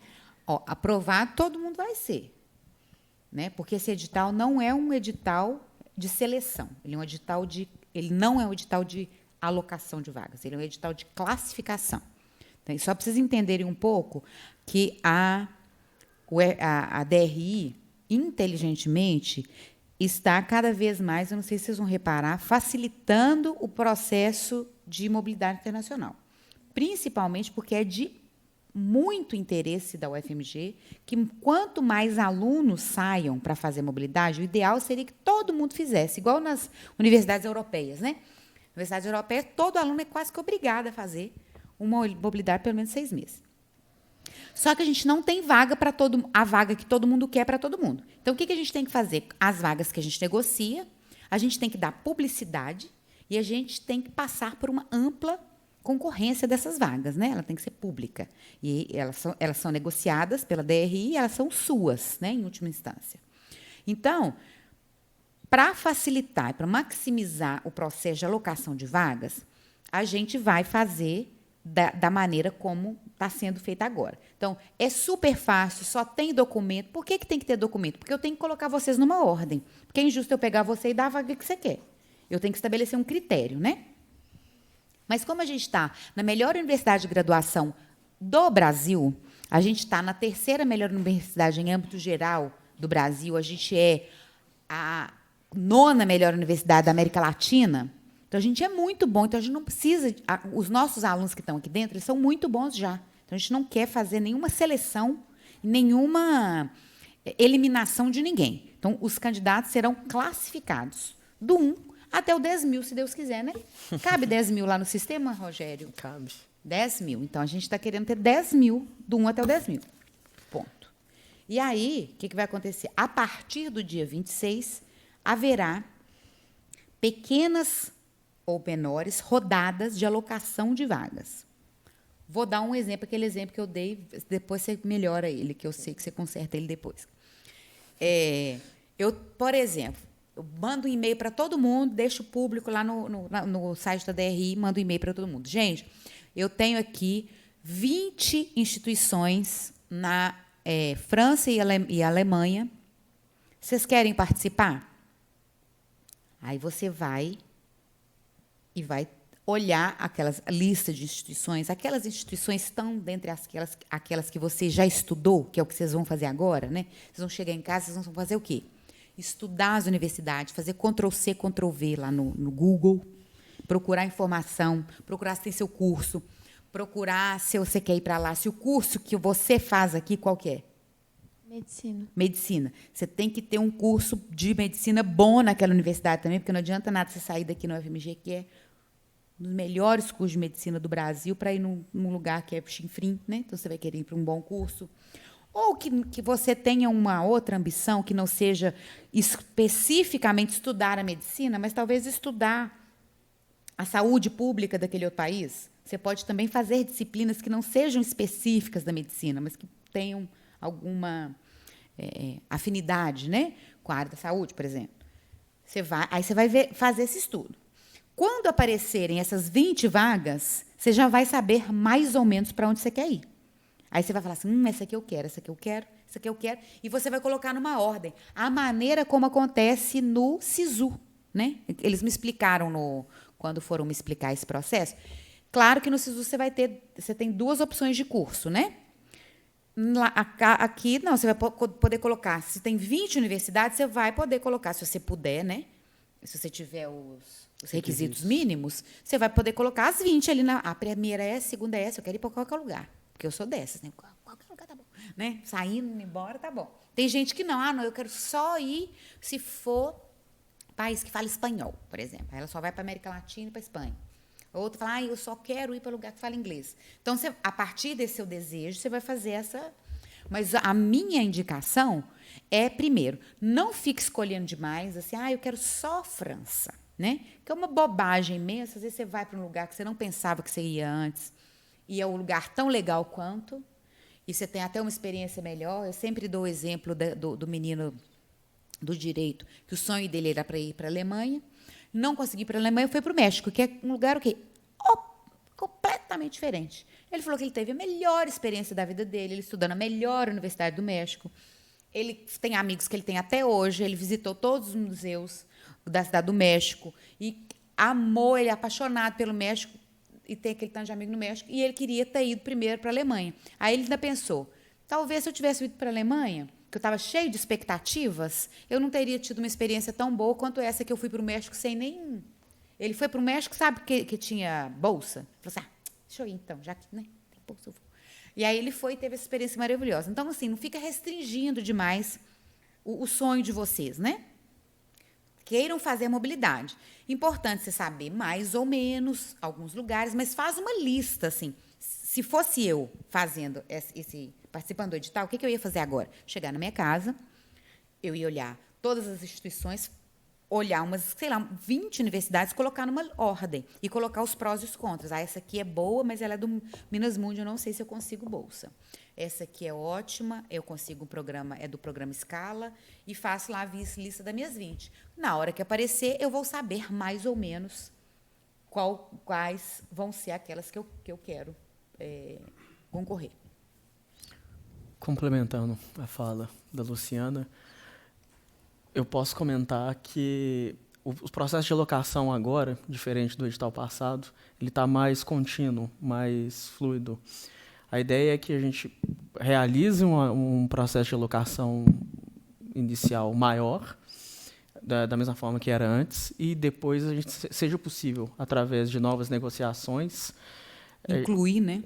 Aprovado todo mundo vai ser, né? Porque esse edital não é um edital de seleção, ele não é um edital de alocação de vagas, ele é um edital de classificação. Então, só para vocês entenderem um pouco que a DRI, inteligentemente, está cada vez mais, eu não sei se vocês vão reparar, facilitando o processo de mobilidade internacional. Principalmente porque é de muito interesse da UFMG que, quanto mais alunos saiam para fazer mobilidade, o ideal seria que todo mundo fizesse, igual nas universidades europeias, né? Universidades europeias, todo aluno é quase que obrigado a fazer uma mobilidade pelo menos 6 meses. Só que a gente não tem vaga para a vaga que todo mundo quer para todo mundo. Então, o que a gente tem que fazer? As vagas que a gente negocia, a gente tem que dar publicidade e a gente tem que passar por uma ampla concorrência dessas vagas, né? Ela tem que ser pública. E elas são negociadas pela DRI e elas são suas, né, em última instância. Então, para facilitar, para maximizar o processo de alocação de vagas, a gente vai fazer da maneira como está sendo feita agora. Então, é super fácil, só tem documento. Por que tem que ter documento? Porque eu tenho que colocar vocês numa ordem. Porque é injusto eu pegar você e dar a vaga que você quer. Eu tenho que estabelecer um critério, né? Mas como a gente está na melhor universidade de graduação do Brasil, a gente está na 3ª melhor universidade em âmbito geral do Brasil, a gente é a 9ª melhor universidade da América Latina. Então, a gente é muito bom, então a gente não precisa... Os nossos alunos que estão aqui dentro, eles são muito bons já. Então, a gente não quer fazer nenhuma seleção, nenhuma eliminação de ninguém. Então, os candidatos serão classificados do 1 até o 10 mil, se Deus quiser, né? Cabe 10 mil lá no sistema, Rogério? Cabe. 10 mil. Então, a gente está querendo ter 10 mil, do 1 até o 10 mil. Ponto. E aí, o que vai acontecer? A partir do dia 26, haverá pequenas ou menores rodadas de alocação de vagas. Vou dar um exemplo, aquele exemplo que eu dei, depois você melhora ele, que eu sei que você conserta ele depois. Eu, por exemplo, eu mando um e-mail para todo mundo, deixo público lá no site da DRI, mando um e-mail para todo mundo. Gente, eu tenho aqui 20 instituições na França e Alemanha. Vocês querem participar? Aí você vai olhar aquelas listas de instituições. Aquelas instituições estão dentre aquelas que você já estudou, que é o que vocês vão fazer agora, né? Vocês vão chegar em casa, vocês vão fazer o quê? Estudar as universidades, fazer Ctrl+C, Ctrl+V lá no Google, procurar informação, procurar se tem seu curso, procurar se você quer ir para lá, se o curso que você faz aqui, qual que é? Medicina. Medicina. Você tem que ter um curso de medicina bom naquela universidade também, porque não adianta nada você sair daqui no UFMG, que é um dos melhores cursos de medicina do Brasil, para ir num lugar que é chinfrim, né? Então, você vai querer ir para um bom curso. Ou que você tenha uma outra ambição, que não seja especificamente estudar a medicina, mas talvez estudar a saúde pública daquele outro país. Você pode também fazer disciplinas que não sejam específicas da medicina, mas que tenham alguma afinidade, né, com a área da saúde, por exemplo. Aí você vai fazer esse estudo. Quando aparecerem essas 20 vagas, você já vai saber mais ou menos para onde você quer ir. Aí você vai falar assim, essa aqui eu quero, essa aqui eu quero, essa aqui eu quero, e você vai colocar numa ordem. A maneira como acontece no SISU, né? Eles me explicaram quando foram me explicar esse processo. Claro que no SISU você tem 2 opções de curso, né? Aqui, não, você vai poder colocar, se tem 20 universidades, você vai poder colocar, se você puder, né? Se você tiver os requisitos mínimos, você vai poder colocar as 20 ali. A primeira é, a segunda é essa, eu quero ir para qualquer lugar, porque eu sou dessas, né? Qualquer lugar tá bom. Né? Saindo, indo embora, tá bom. Tem gente que não, eu quero só ir se for país que fala espanhol, por exemplo. Aí ela só vai para a América Latina e para a Espanha. Outra fala, eu só quero ir para lugar que fala inglês. Então, a partir desse seu desejo, você vai fazer essa... Mas a minha indicação é, primeiro, não fique escolhendo demais, assim, eu quero só França, né? Que é uma bobagem imensa. Às vezes você vai para um lugar que você não pensava que você ia antes, e é um lugar tão legal quanto, e você tem até uma experiência melhor. Eu sempre dou o exemplo do menino do direito, que o sonho dele era para ir para a Alemanha. Não consegui ir para a Alemanha, foi para o México, que é um lugar o quê? Completamente diferente. Ele falou que ele teve a melhor experiência da vida dele, ele estudou na melhor universidade do México. Ele tem amigos que ele tem até hoje, ele visitou todos os museus da cidade do México e amou, ele é apaixonado pelo México e tem aquele tanto de amigo no México, e ele queria ter ido primeiro para a Alemanha. Aí ele ainda pensou, talvez se eu tivesse ido para a Alemanha, que eu estava cheio de expectativas, eu não teria tido uma experiência tão boa quanto essa que eu fui para o México sem nem... Ele foi para o México, sabe que tinha bolsa? Falou assim, deixa eu ir então, já que, né, tem bolsa, eu vou. E aí ele foi e teve essa experiência maravilhosa. Então, assim, não fica restringindo demais o sonho de vocês, né? Queiram fazer a mobilidade. Importante você saber mais ou menos alguns lugares, mas faz uma lista, assim. Se fosse eu fazendo participando do edital, o que eu ia fazer agora? Chegar na minha casa, eu ia olhar todas as instituições, olhar umas, 20 universidades, colocar numa ordem e colocar os prós e os contras. Essa aqui é boa, mas ela é do Minas Mundi, eu não sei se eu consigo bolsa. Essa aqui é ótima, eu consigo um programa, é do programa Scala, e faço lá a lista das minhas 20. Na hora que aparecer, eu vou saber mais ou menos quais vão ser aquelas que eu quero concorrer. Complementando a fala da Luciana, eu posso comentar que o processo de alocação agora, diferente do edital passado, ele está mais contínuo, mais fluido. A ideia é que a gente realize um processo de alocação inicial maior, da mesma forma que era antes, e depois a gente seja possível, através de novas negociações,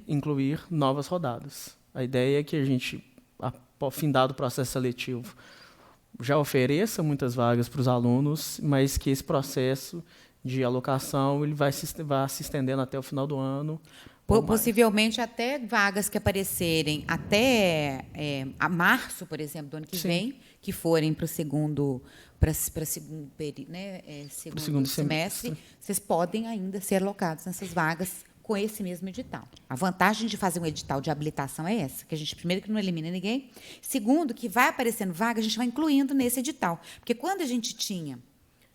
incluir novas rodadas. A ideia é que a gente, findado o processo seletivo, já ofereça muitas vagas para os alunos, mas que esse processo de alocação ele vai se estendendo até o final do ano. Possivelmente até vagas que aparecerem até a março, por exemplo, do ano que vem, que forem para o segundo segundo semestre, vocês podem ainda ser alocados nessas vagas com esse mesmo edital. A vantagem de fazer um edital de habilitação é essa, que a gente, primeiro, que não elimina ninguém, segundo, que vai aparecendo vaga, a gente vai incluindo nesse edital. Porque quando a gente tinha...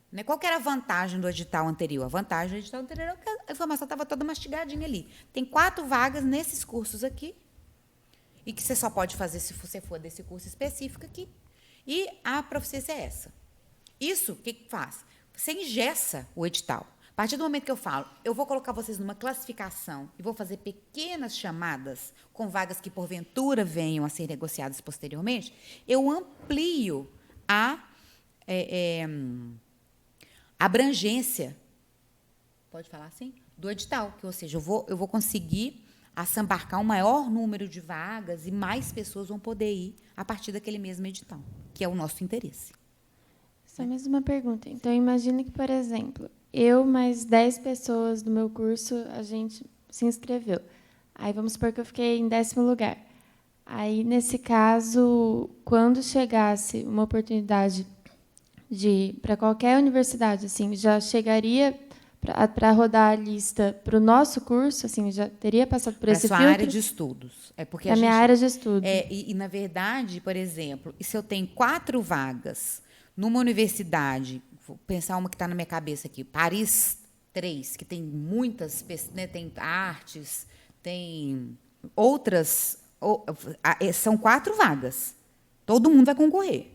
Né, qual que era a vantagem do edital anterior? A vantagem do edital anterior é que a informação estava toda mastigadinha ali. Tem 4 vagas nesses cursos aqui, e que você só pode fazer se você for desse curso específico aqui, e a proficiência é essa. Isso, o que faz? Você engessa o edital. A partir do momento que eu falo, eu vou colocar vocês numa classificação e vou fazer pequenas chamadas com vagas que, porventura, venham a ser negociadas posteriormente, eu amplio a abrangência, pode falar assim, do edital, que, ou seja, eu vou conseguir assambarcar um maior número de vagas e mais pessoas vão poder ir a partir daquele mesmo edital, que é o nosso interesse. Só mais uma pergunta. Então, imagine que, por exemplo, eu mais 10 pessoas do meu curso, a gente se inscreveu. Aí, vamos supor que eu fiquei em 10º lugar. Aí, nesse caso, quando chegasse uma oportunidade para qualquer universidade, assim, já chegaria para rodar a lista para o nosso curso, assim, já teria passado por esse filtro? Para a área de estudos. Para a minha área de estudos. Na verdade, por exemplo, e se eu tenho 4 vagas numa universidade, vou pensar uma que está na minha cabeça aqui, Paris 3, que tem muitas, né, tem artes, tem outras, são 4 vagas. Todo mundo vai concorrer.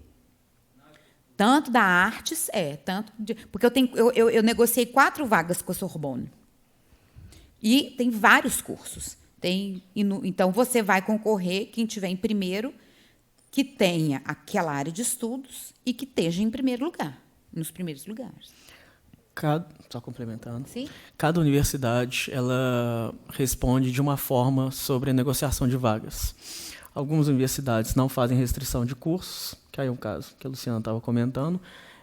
Tanto da artes, porque eu negociei 4 vagas com a Sorbonne. E tem vários cursos. Então, você vai concorrer, quem tiver em primeiro, que tenha aquela área de estudos e que esteja em primeiro lugar, nos primeiros lugares. Só complementando. Sim? Cada universidade ela responde de uma forma sobre a negociação de vagas. Algumas universidades não fazem restrição de cursos, que aí é um caso que a Luciana estava comentando.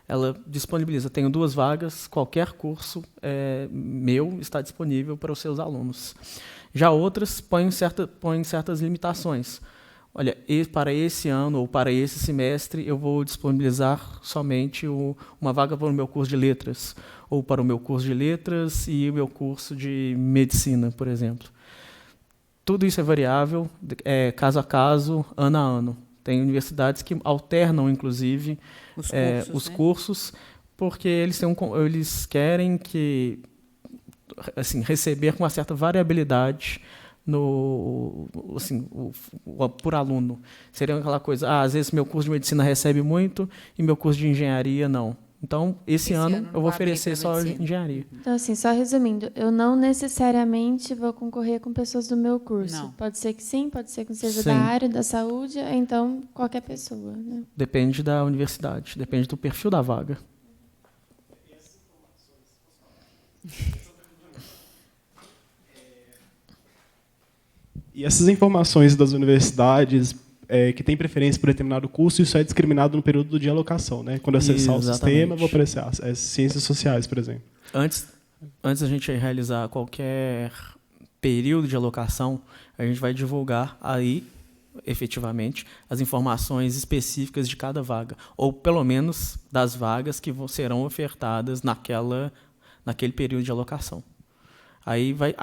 Ela disponibiliza, tenho 2 vagas, qualquer curso meu está disponível para os seus alunos. Já outras põem certas limitações. Olha, para esse ano ou para esse semestre, eu vou disponibilizar somente uma vaga para o meu curso de letras, ou para o meu curso de letras e o meu curso de medicina, por exemplo. Tudo isso é variável, caso a caso, ano a ano. Tem universidades que alternam, inclusive, os cursos, porque eles querem que, assim, receber com uma certa variabilidade por aluno. Seria aquela coisa, às vezes meu curso de medicina recebe muito e meu curso de engenharia não. Então, esse ano eu vou oferecer só engenharia. Então, assim, só resumindo, eu não necessariamente vou concorrer com pessoas do meu curso. Não. Pode ser que sim, pode ser que seja da área da saúde, então qualquer pessoa. Né? Depende da universidade, depende do perfil da vaga. E essas informações das universidades que têm preferência por determinado curso, isso é discriminado no período de alocação, né? Quando acessar o sistema, vou aparecer ciências sociais, por exemplo. Antes da gente realizar qualquer período de alocação, a gente vai divulgar aí, efetivamente, as informações específicas de cada vaga, ou pelo menos das vagas que serão ofertadas naquele período de alocação. Aí vai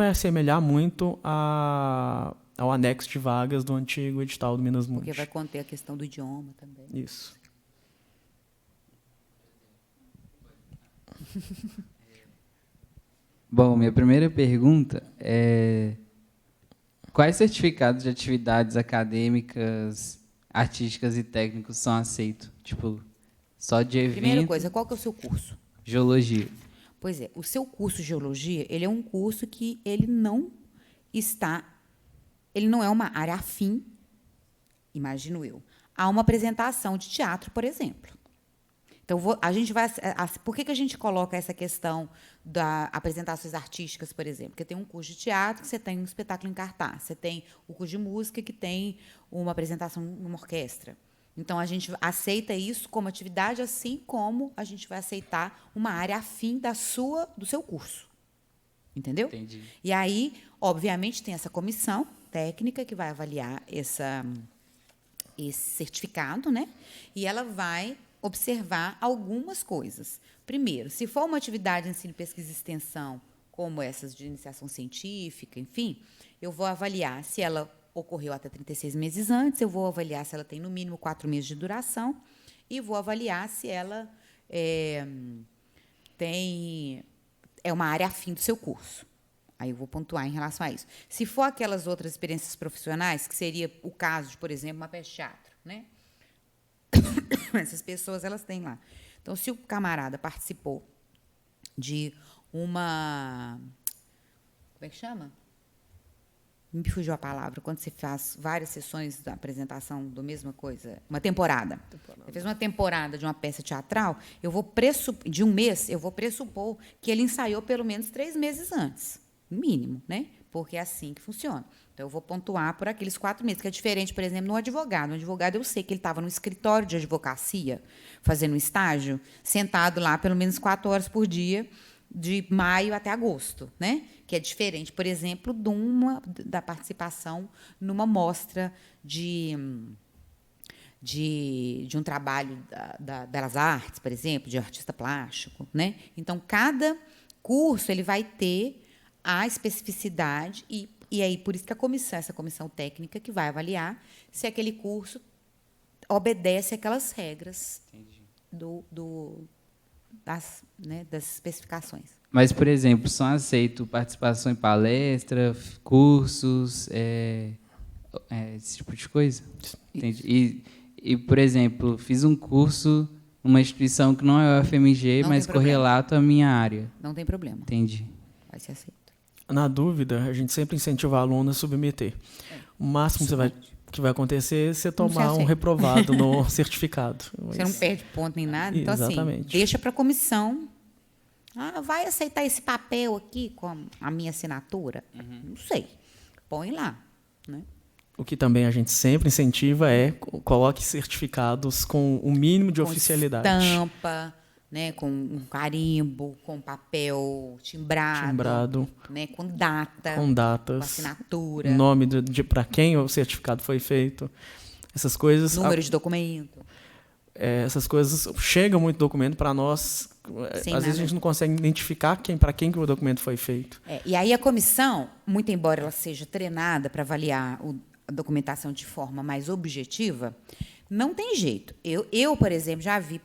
assemelhar muito ao anexo de vagas do antigo edital do Minas Mundi. Porque vai conter a questão do idioma também. Isso. Bom, minha primeira pergunta é: quais certificados de atividades acadêmicas, artísticas e técnicos são aceitos? Tipo, só de evento? Primeira coisa, qual que é o seu curso? Geologia. Pois é, o seu curso de geologia, ele é um curso que ele não é uma área afim, imagino eu, a uma apresentação de teatro, por exemplo. Então, a gente vai... Por que a gente coloca essa questão das apresentações artísticas, por exemplo? Porque tem um curso de teatro que você tem um espetáculo em cartaz, você tem o curso de música que tem uma apresentação numa orquestra. Então, a gente aceita isso como atividade, assim como a gente vai aceitar uma área afim do seu curso. Entendeu? Entendi. E aí, obviamente, tem essa comissão técnica que vai avaliar esse certificado, né? E ela vai observar algumas coisas. Primeiro, se for uma atividade de ensino, pesquisa e extensão, como essas de iniciação científica, enfim, eu vou avaliar se ela ocorreu até 36 meses antes, eu vou avaliar se ela tem, no mínimo, 4 meses de duração e vou avaliar se ela é uma área afim do seu curso. Aí eu vou pontuar em relação a isso. Se for aquelas outras experiências profissionais, que seria o caso de, por exemplo, uma peça de teatro, né? Essas pessoas, elas têm lá. Então, se o camarada participou de uma... Como é que chama? Me fugiu a palavra. Quando você faz várias sessões da apresentação da mesma coisa. Uma temporada. Você fez uma temporada de uma peça teatral, de um mês, eu vou pressupor que ele ensaiou pelo menos 3 meses antes. Mínimo, né? Porque é assim que funciona. Então, eu vou pontuar por aqueles 4 meses, que é diferente, por exemplo, no advogado. No advogado, eu sei que ele estava no escritório de advocacia, fazendo um estágio, sentado lá pelo menos 4 horas por dia, de maio até agosto, né? Que é diferente, por exemplo, da participação numa mostra de um trabalho da Belas Artes, por exemplo, de artista plástico, né? Então, cada curso ele vai ter a especificidade e aí por isso que essa comissão técnica que vai avaliar se aquele curso obedece àquelas regras das especificações. Mas, por exemplo, só aceito participação em palestra, cursos, esse tipo de coisa? Entendi. E, por exemplo, fiz um curso numa instituição que não é o UFMG, mas correlato à minha área. Não tem problema. Entendi. Vai ser aceito. Na dúvida, a gente sempre incentiva o aluno a submeter. O máximo que vai acontecer é você tomar um reprovado no certificado. Você não perde ponto nem nada. Então, exatamente. Assim, deixa para a comissão. Vai aceitar esse papel aqui com a minha assinatura? Não sei. Põe lá. Né? O que também a gente sempre incentiva é coloque certificados com o mínimo de oficialidade. Estampa, né, com um carimbo, com papel timbrado. Né, com datas, com assinatura. Nome para quem o certificado foi feito. Essas coisas. Número de documento. Essas coisas chegam muito documento para nós. Às vezes a gente não consegue identificar para quem que o documento foi feito. E aí a comissão, muito embora ela seja treinada para avaliar a documentação de forma mais objetiva, não tem jeito. Eu, por exemplo, já vi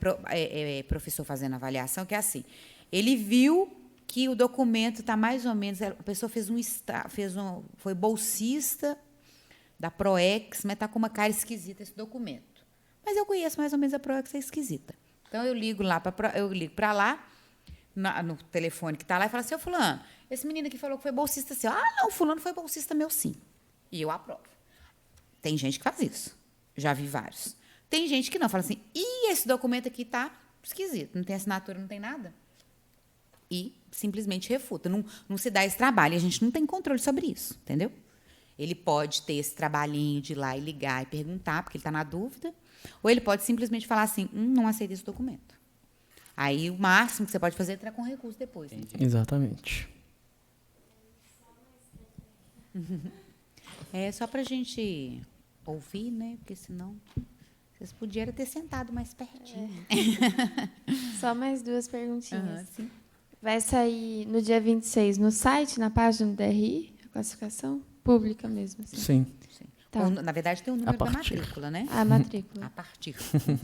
professor fazendo avaliação que é assim. Ele viu que o documento está mais ou menos... A pessoa foi bolsista da ProEx, mas está com uma cara esquisita esse documento. Mas eu conheço mais ou menos a ProEx, é esquisita. Então, eu ligo para lá, no telefone que está lá, e falo assim, fulano, esse menino aqui falou que foi bolsista seu. Não, fulano foi bolsista meu, sim. E eu aprovo. Tem gente que faz isso. Já vi vários. Tem gente que não, fala assim, esse documento aqui está esquisito, não tem assinatura, não tem nada. E simplesmente refuta. Não se dá esse trabalho, e a gente não tem controle sobre isso, entendeu? Ele pode ter esse trabalhinho de ir lá e ligar e perguntar, porque ele está na dúvida, ou ele pode simplesmente falar assim, não aceito esse documento. Aí, o máximo que você pode fazer é entrar com recurso depois. Né? Exatamente. É só para a gente ouvir, né? Porque senão vocês podiam ter sentado mais pertinho. Só mais 2 perguntinhas. Sim. Vai sair no dia 26 no site, na página do DRI, a classificação? Pública mesmo. Assim. Sim. Tá. Na verdade, tem o número da matrícula, né? A matrícula. A partir.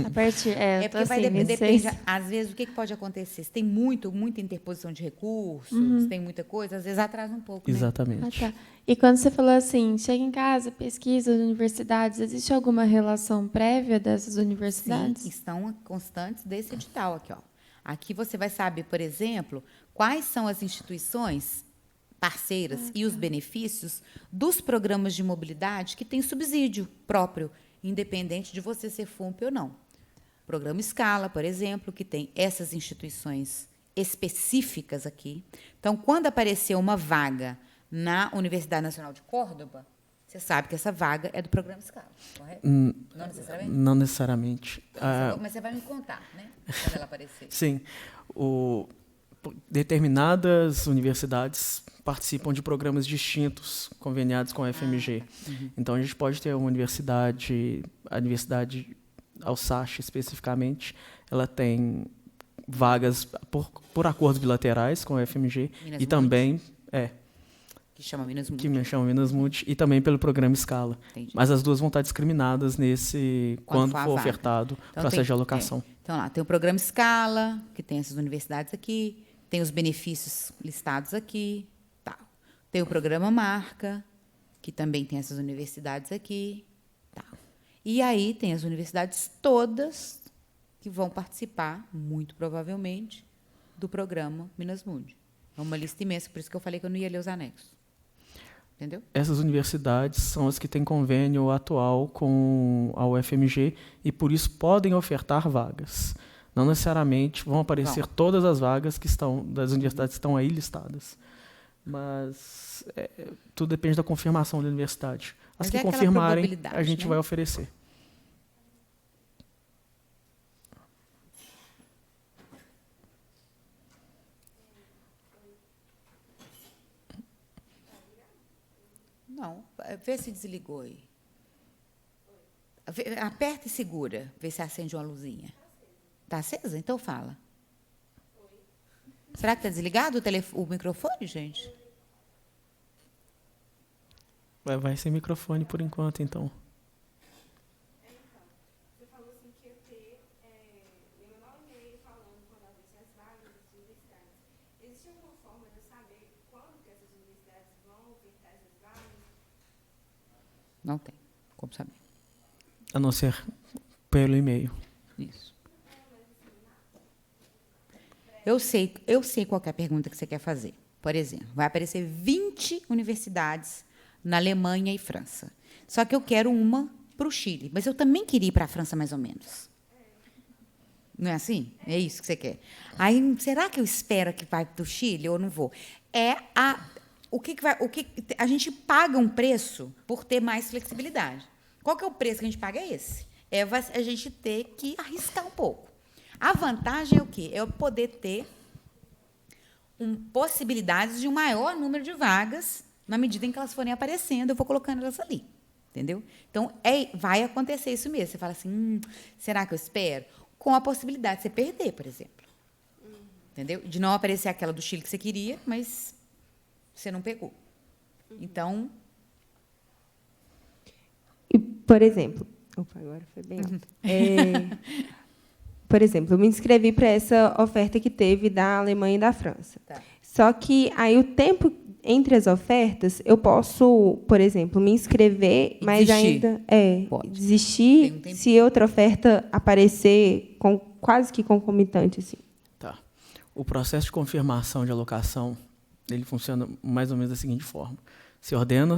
A partir, Porque vai depender, às vezes, o que pode acontecer? Se tem muita interposição de recursos, se tem muita coisa, às vezes atrasa um pouco, Exatamente. Né? Tá. E quando você falou assim, chega em casa, pesquisa as universidades, existe alguma relação prévia dessas universidades? Sim, estão constantes desse edital aqui. Aqui você vai saber, por exemplo, quais são as instituições parceiras e os benefícios dos programas de mobilidade que têm subsídio próprio, independente de você ser FUNP ou não. Programa Scala, por exemplo, que tem essas instituições específicas aqui. Então, quando aparecer uma vaga na Universidade Nacional de Córdoba, você sabe que essa vaga é do programa Scala, correto? Não necessariamente? Não necessariamente. Mas você vai me contar, né? Quando ela aparecer. Sim. Determinadas universidades participam de programas distintos, conveniados com a FMG. Então, a gente pode ter uma universidade, a Universidade Alsace, especificamente, ela tem vagas por acordos bilaterais com a FMG Minas e também... Que chama Minas Mundi. Que me chama Minas Mundi, e também pelo programa Scala. Entendi. Mas as duas vão estar discriminadas quando for ofertado o processo de alocação. Então, lá, tem o programa Scala, que tem essas universidades aqui, tem os benefícios listados aqui, tal. Tem o programa Marca, que também tem essas universidades aqui, tal. E aí tem as universidades todas que vão participar, muito provavelmente, do programa Minas Mundi. É uma lista imensa, por isso que eu falei que eu não ia ler os anexos. Entendeu? Essas universidades são as que têm convênio atual com a UFMG e, por isso, podem ofertar vagas. Não necessariamente vão aparecer todas as vagas das universidades que estão aí listadas. Mas tudo depende da confirmação da universidade. As que confirmarem, a gente vai oferecer. Não, vê se desligou aí. Aperta e segura, vê se acende uma luzinha. Está acesa? Então fala. Será que está desligado o microfone, gente? Vai sem microfone por enquanto, então. Você falou assim que ia ter menor e-mail falando quando abrisse as vagas das universidades. Existe alguma forma de eu saber quando que essas universidades vão ofertar essas vagas? Não tem. Como saber? A não ser pelo e-mail. Isso. Eu sei qual é a pergunta que você quer fazer. Por exemplo, vai aparecer 20 universidades na Alemanha e França. Só que eu quero uma para o Chile. Mas eu também queria ir para a França, mais ou menos. Não é assim? É isso que você quer. Aí, será que eu espero que vai para o Chile ou não vou? A gente paga um preço por ter mais flexibilidade. Qual que é o preço que a gente paga? É esse. É a gente ter que arriscar um pouco. A vantagem é o quê? É eu poder ter possibilidades de um maior número de vagas na medida em que elas forem aparecendo, eu vou colocando elas ali. Entendeu? Então, vai acontecer isso mesmo. Você fala assim, será que eu espero? Com a possibilidade de você perder, por exemplo. Entendeu? De não aparecer aquela do Chile que você queria, mas você não pegou. Então... E, por exemplo... Opa, agora foi bem alto. Por exemplo, eu me inscrevi para essa oferta que teve da Alemanha e da França. Tá. Só que aí o tempo entre as ofertas, eu posso, por exemplo, me inscrever, mas desistir. ainda desistir se outra oferta aparecer quase que concomitante, assim. Tá. O processo de confirmação de alocação, ele funciona mais ou menos da seguinte forma: você ordena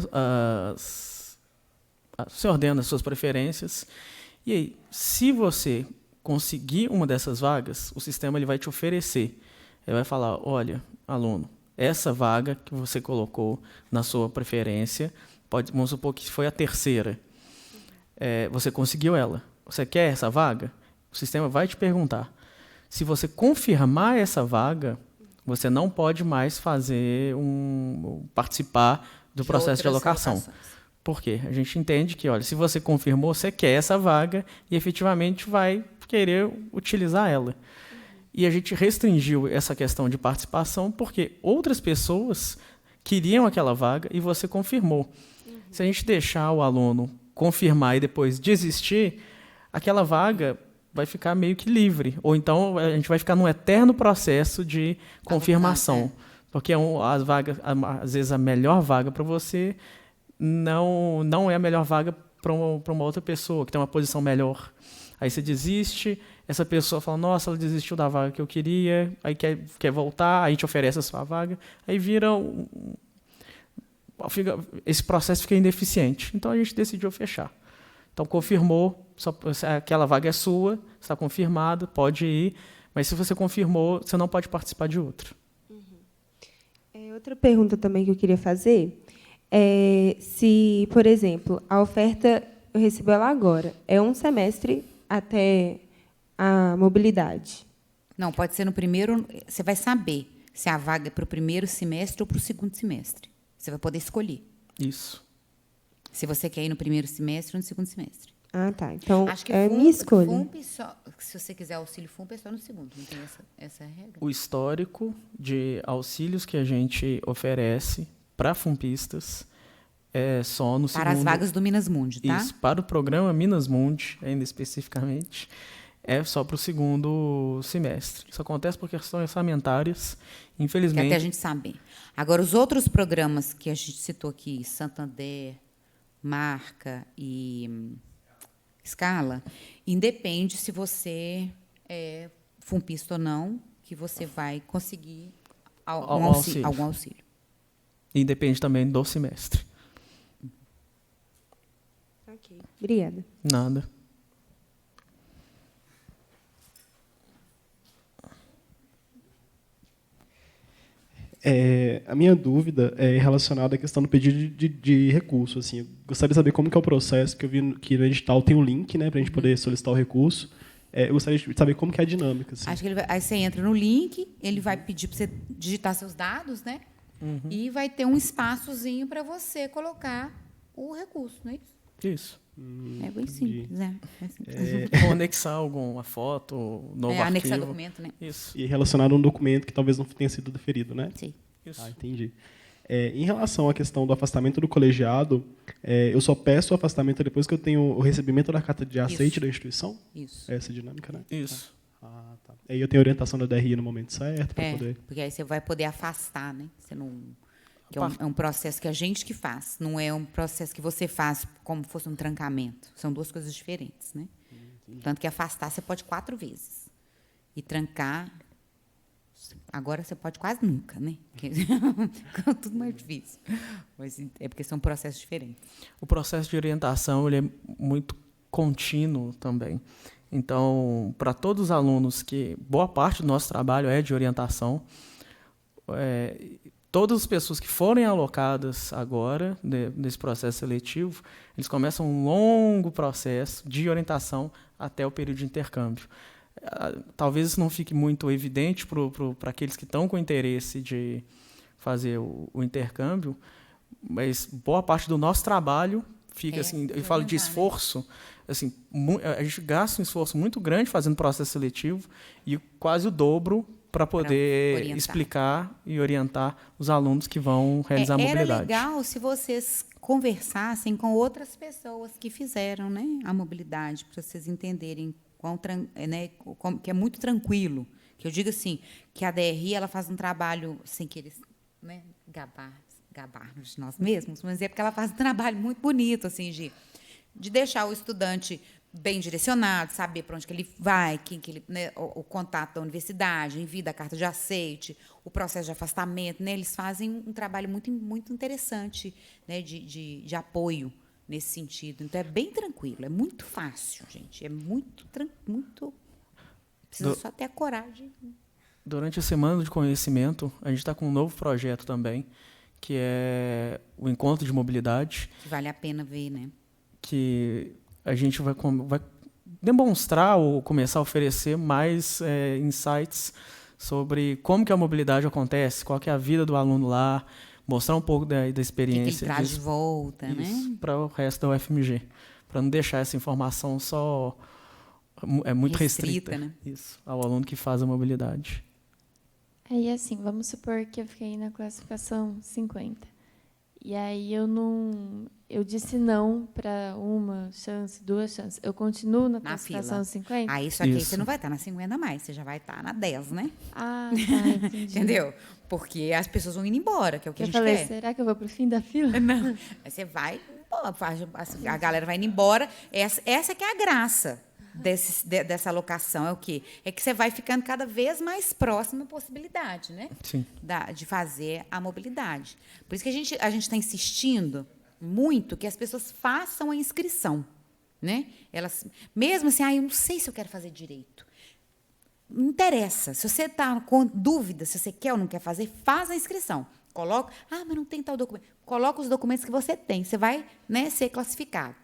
as suas preferências e aí, se você conseguir uma dessas vagas, o sistema ele vai te oferecer. Ele vai falar, olha, aluno, essa vaga que você colocou na sua preferência, vamos supor que foi a terceira, você conseguiu ela. Você quer essa vaga? O sistema vai te perguntar. Se você confirmar essa vaga, você não pode mais participar do processo de alocação. Por quê? A gente entende que, olha, se você confirmou, você quer essa vaga e efetivamente vai querer utilizar ela. E a gente restringiu essa questão de participação porque outras pessoas queriam aquela vaga e você confirmou. Se a gente deixar o aluno confirmar e depois desistir, aquela vaga vai ficar meio que livre. Ou então a gente vai ficar num eterno processo de confirmação. Porque as vagas, às vezes a melhor vaga para você não é a melhor vaga para uma outra pessoa que tem uma posição melhor. Aí você desiste, essa pessoa fala, nossa, ela desistiu da vaga que eu queria, aí quer voltar, aí a gente oferece a sua vaga, aí esse processo fica ineficiente. Então a gente decidiu fechar. Então confirmou, aquela vaga é sua, está confirmada, pode ir, mas se você confirmou, você não pode participar de outra. Outra pergunta também que eu queria fazer Se, por exemplo, a oferta eu recebo ela agora, é um semestre até a mobilidade. Não, pode ser no primeiro. Você vai saber se a vaga é para o primeiro semestre ou para o segundo semestre. Você vai poder escolher Isso. se você quer ir no primeiro semestre ou no segundo semestre. Ah, tá. Então, Acho que é a minha escolha. se você quiser auxílio FUMP, é só no segundo. Não tem essa regra? O histórico de auxílios que a gente oferece para FUMPistas é só no segundo. Para as vagas do Minas Mundi, tá? Isso, para o programa Minas Mundi, ainda especificamente, é só para o segundo semestre. Isso acontece por questões orçamentárias, Que infelizmente. até a gente saber. Agora, os outros programas que a gente citou aqui, Santander, Marca e Scala, independe se você é FUMPista ou não, que você vai conseguir algum auxílio. E depende também do semestre. Ok. Obrigada. Nada. A minha dúvida é relacionada à questão do pedido de recurso. Assim, eu gostaria de saber como que é o processo, que eu vi que no edital tem um link, né, para a gente poder solicitar o recurso. Eu gostaria de saber como que é a dinâmica. Assim. Acho que aí você entra no link, ele vai pedir para você digitar seus dados, né? E vai ter um espaçozinho para você colocar o recurso, não é isso? Isso. É bem simples, né? É simples. Ou anexar alguma foto, novo arquivo. Anexar documento, né? Isso. E relacionado a um documento que talvez não tenha sido deferido, né? Sim. Isso. Ah, entendi. Em relação à questão do afastamento do colegiado, eu só peço o afastamento depois que eu tenho o recebimento da carta de aceite da instituição? Isso. Essa dinâmica, né? Isso. Ah, tá. Aí eu tenho orientação da DRI no momento certo para poder... Porque aí você vai poder afastar, né? Você não... que A é um processo que a gente que faz, não é um processo que você faz como fosse um trancamento. São duas coisas diferentes, né? Tanto que afastar você pode 4 vezes. E trancar, agora você pode quase nunca, né? Porque é tudo mais difícil. Mas é porque são processos diferentes. O processo de orientação ele é muito contínuo também. Então, para todos os alunos que boa parte do nosso trabalho é de orientação, todas as pessoas que forem alocadas agora nesse processo seletivo, eles começam um longo processo de orientação até o período de intercâmbio. Talvez isso não fique muito evidente para aqueles que estão com interesse de fazer o intercâmbio, mas boa parte do nosso trabalho fica assim, eu falo de esforço, assim, a gente gasta um esforço muito grande fazendo processo seletivo e quase o dobro para poder explicar e orientar os alunos que vão realizar a mobilidade. Era legal se vocês conversassem com outras pessoas que fizeram, né, a mobilidade, para vocês entenderem que é muito tranquilo. Que eu digo assim, que a DRI ela faz um trabalho sem que eles, né, gabar-nos de nós mesmos, mas é porque ela faz um trabalho muito bonito, assim, de deixar o estudante bem direcionado, saber para onde que ele vai, né, o contato da universidade, envio da carta de aceite, o processo de afastamento, né, eles fazem um trabalho muito, muito interessante, né, de apoio nesse sentido. Então, é bem tranquilo, é muito fácil, gente, é muito precisa só ter a coragem. Durante a Semana de Conhecimento, a gente está com um novo projeto também, que é o Encontro de Mobilidade. Que vale a pena ver, né? Que a gente vai demonstrar ou começar a oferecer mais insights sobre como que a mobilidade acontece, qual que é a vida do aluno lá, mostrar um pouco da experiência. Que ele traz de volta, né? Para o resto da UFMG, para não deixar essa informação só muito restrita, né? Isso, ao aluno que faz a mobilidade. Aí, assim, vamos supor que eu fiquei na classificação 50. E aí eu disse não para uma chance, 2 chances. Eu continuo na classificação fila. 50? Aí, só que aí você não vai estar na 50 mais, você já vai estar na 10, né? Ah, tá, entendi. Entendeu? Porque as pessoas vão indo embora, que é o que a gente falei, quer. será que eu vou para o fim da fila? Não. Aí você vai, a galera vai indo embora. Essa que é a graça dessa alocação. É o quê? É que você vai ficando cada vez mais próximo da possibilidade, né? Sim. De fazer a mobilidade. Por isso que a gente está insistindo muito que as pessoas façam a inscrição, né? Elas, mesmo assim, eu não sei se eu quero fazer direito. Não interessa. Se você está com dúvida se você quer ou não quer fazer, faz a inscrição. Coloca, mas não tem tal documento. Coloca os documentos que você tem, você vai, né, ser classificado.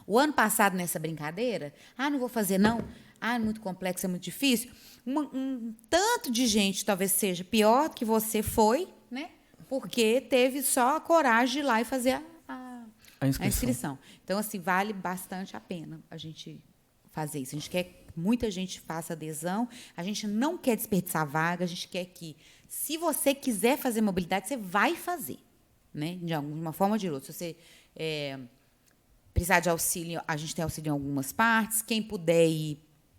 O ano passado, nessa brincadeira, não vou fazer, não. É muito complexo, é muito difícil. Um tanto de gente talvez seja pior que você foi, né, porque teve só a coragem de ir lá e fazer a inscrição. Então, assim, vale bastante a pena a gente fazer isso. A gente quer que muita gente faça adesão, a gente não quer desperdiçar vaga, a gente quer que, se você quiser fazer mobilidade, você vai fazer, né? De alguma forma ou de outra. Se você precisar de auxílio, a gente tem auxílio em algumas partes. Quem puder ir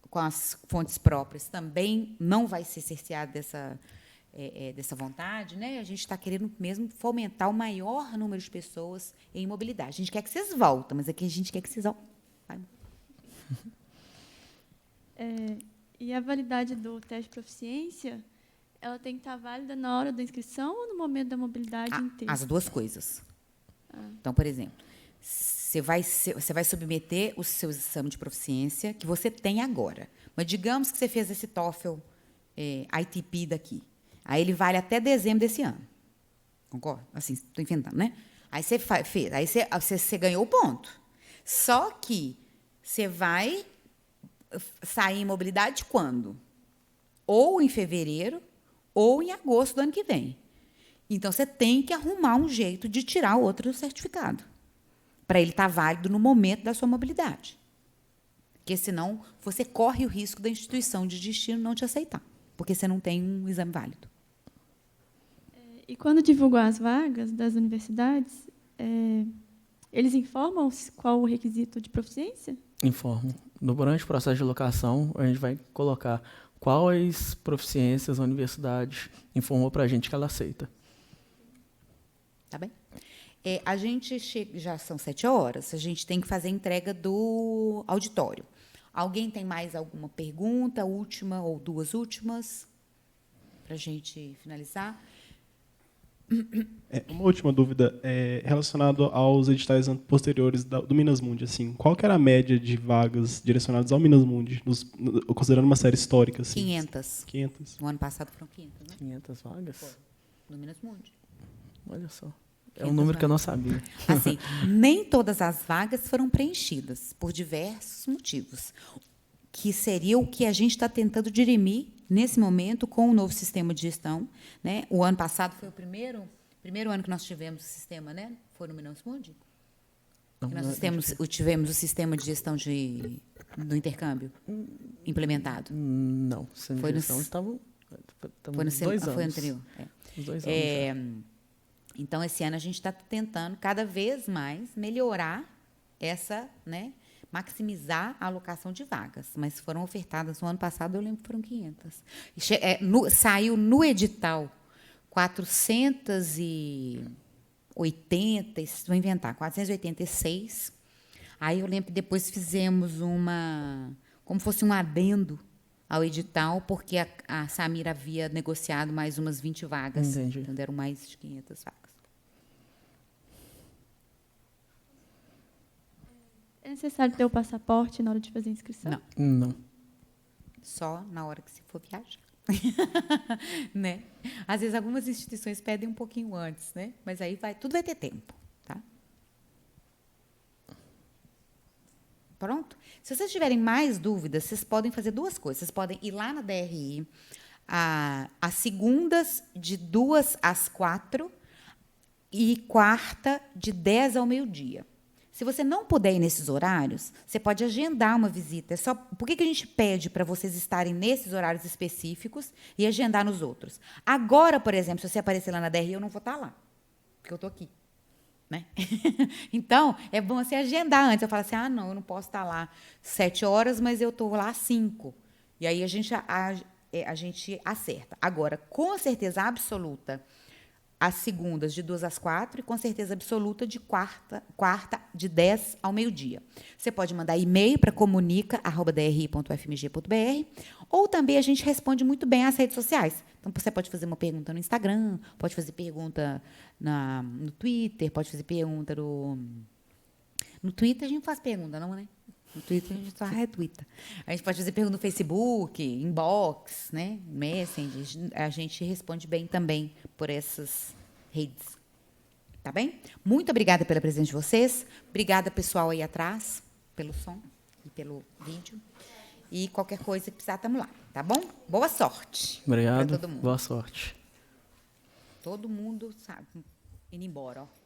com as fontes próprias também não vai ser cerceado dessa vontade, né? A gente está querendo mesmo fomentar o maior número de pessoas em mobilidade. A gente quer que vocês voltem, mas aqui a gente quer que vocês voltem. E a validade do teste de proficiência, ela tem que estar válida na hora da inscrição ou no momento da mobilidade inteira? As duas coisas. Então, por exemplo, você vai submeter o seu exame de proficiência que você tem agora. Mas digamos que você fez esse TOEFL ITP daqui. Aí ele vale até dezembro desse ano. Concorda? Assim, estou inventando, né? Aí você fez, aí você ganhou o ponto. Só que você vai sair em mobilidade quando? Ou em fevereiro, ou em agosto do ano que vem. Então, você tem que arrumar um jeito de tirar outro certificado, para ele estar válido no momento da sua mobilidade. Porque, senão, você corre o risco da instituição de destino não te aceitar, porque você não tem um exame válido. E quando divulgam as vagas das universidades, eles informam qual o requisito de proficiência? Informo. Durante o processo de locação, a gente vai colocar quais proficiências a universidade informou para a gente que ela aceita. Tá bem? A gente já são 7h, a gente tem que fazer a entrega do auditório. Alguém tem mais alguma pergunta, última ou duas últimas, para a gente finalizar? Uma última dúvida relacionada aos editais posteriores do Minas Mundi. Assim, qual que era a média de vagas direcionadas ao Minas Mundi, considerando uma série histórica? Assim? 500. No ano passado foram 500, né? 500 vagas? No Minas Mundi. Olha só. É um número que eu não sabia. Assim, nem todas as vagas foram preenchidas, por diversos motivos, que seria o que a gente está tentando dirimir nesse momento com o novo sistema de gestão, né? O ano passado foi o primeiro ano que nós tivemos o sistema, né? Foi no Minas Mundi? Que nós tivemos o sistema de gestão do intercâmbio implementado. Não, foi no foi anterior. Os 2 anos. Então, esse ano a gente está tentando cada vez mais melhorar essa, né? Maximizar a alocação de vagas, mas foram ofertadas no ano passado, eu lembro que foram 500. Saiu no edital 480, vou inventar, 486. Aí eu lembro que depois fizemos como fosse um adendo ao edital, porque a Samira havia negociado mais umas 20 vagas. Entendi. Então, deram mais de 500 vagas. É necessário ter o passaporte na hora de fazer a inscrição? Não. Só na hora que se for viajar. Né? Às vezes, algumas instituições pedem um pouquinho antes, né? Mas aí tudo vai ter tempo. Tá? Pronto? Se vocês tiverem mais dúvidas, vocês podem fazer duas coisas. Vocês podem ir lá na DRI, às segundas, de 2 às 4, e quarta, de 10 ao meio-dia. Se você não puder ir nesses horários, você pode agendar uma visita. Por que a gente pede para vocês estarem nesses horários específicos e agendar nos outros? Agora, por exemplo, se você aparecer lá na DRI, eu não vou estar lá, porque eu estou aqui. Né? Então, é bom você agendar antes. Eu falo assim, não, eu não posso estar lá 7h, mas eu estou lá às 5. E aí a gente acerta. Agora, com certeza absoluta, às segundas, de 2 às 4, e com certeza absoluta, de quarta de 10 ao meio-dia. Você pode mandar e-mail para comunica@dri.ufmg.br, ou também a gente responde muito bem às redes sociais. Então, você pode fazer uma pergunta no Instagram, pode fazer pergunta no Twitter, pode fazer pergunta no Twitter, a gente não faz pergunta, não, né? No Twitter a gente só retuita. A gente pode fazer pergunta no Facebook, inbox, né? Messenger. A gente responde bem também por essas redes. Tá bem? Muito obrigada pela presença de vocês. Obrigada, pessoal aí atrás, pelo som e pelo vídeo. E qualquer coisa que precisar, estamos lá. Tá bom? Boa sorte. Obrigado. Pra todo mundo. Boa sorte. Todo mundo sabe. Indo embora, ó.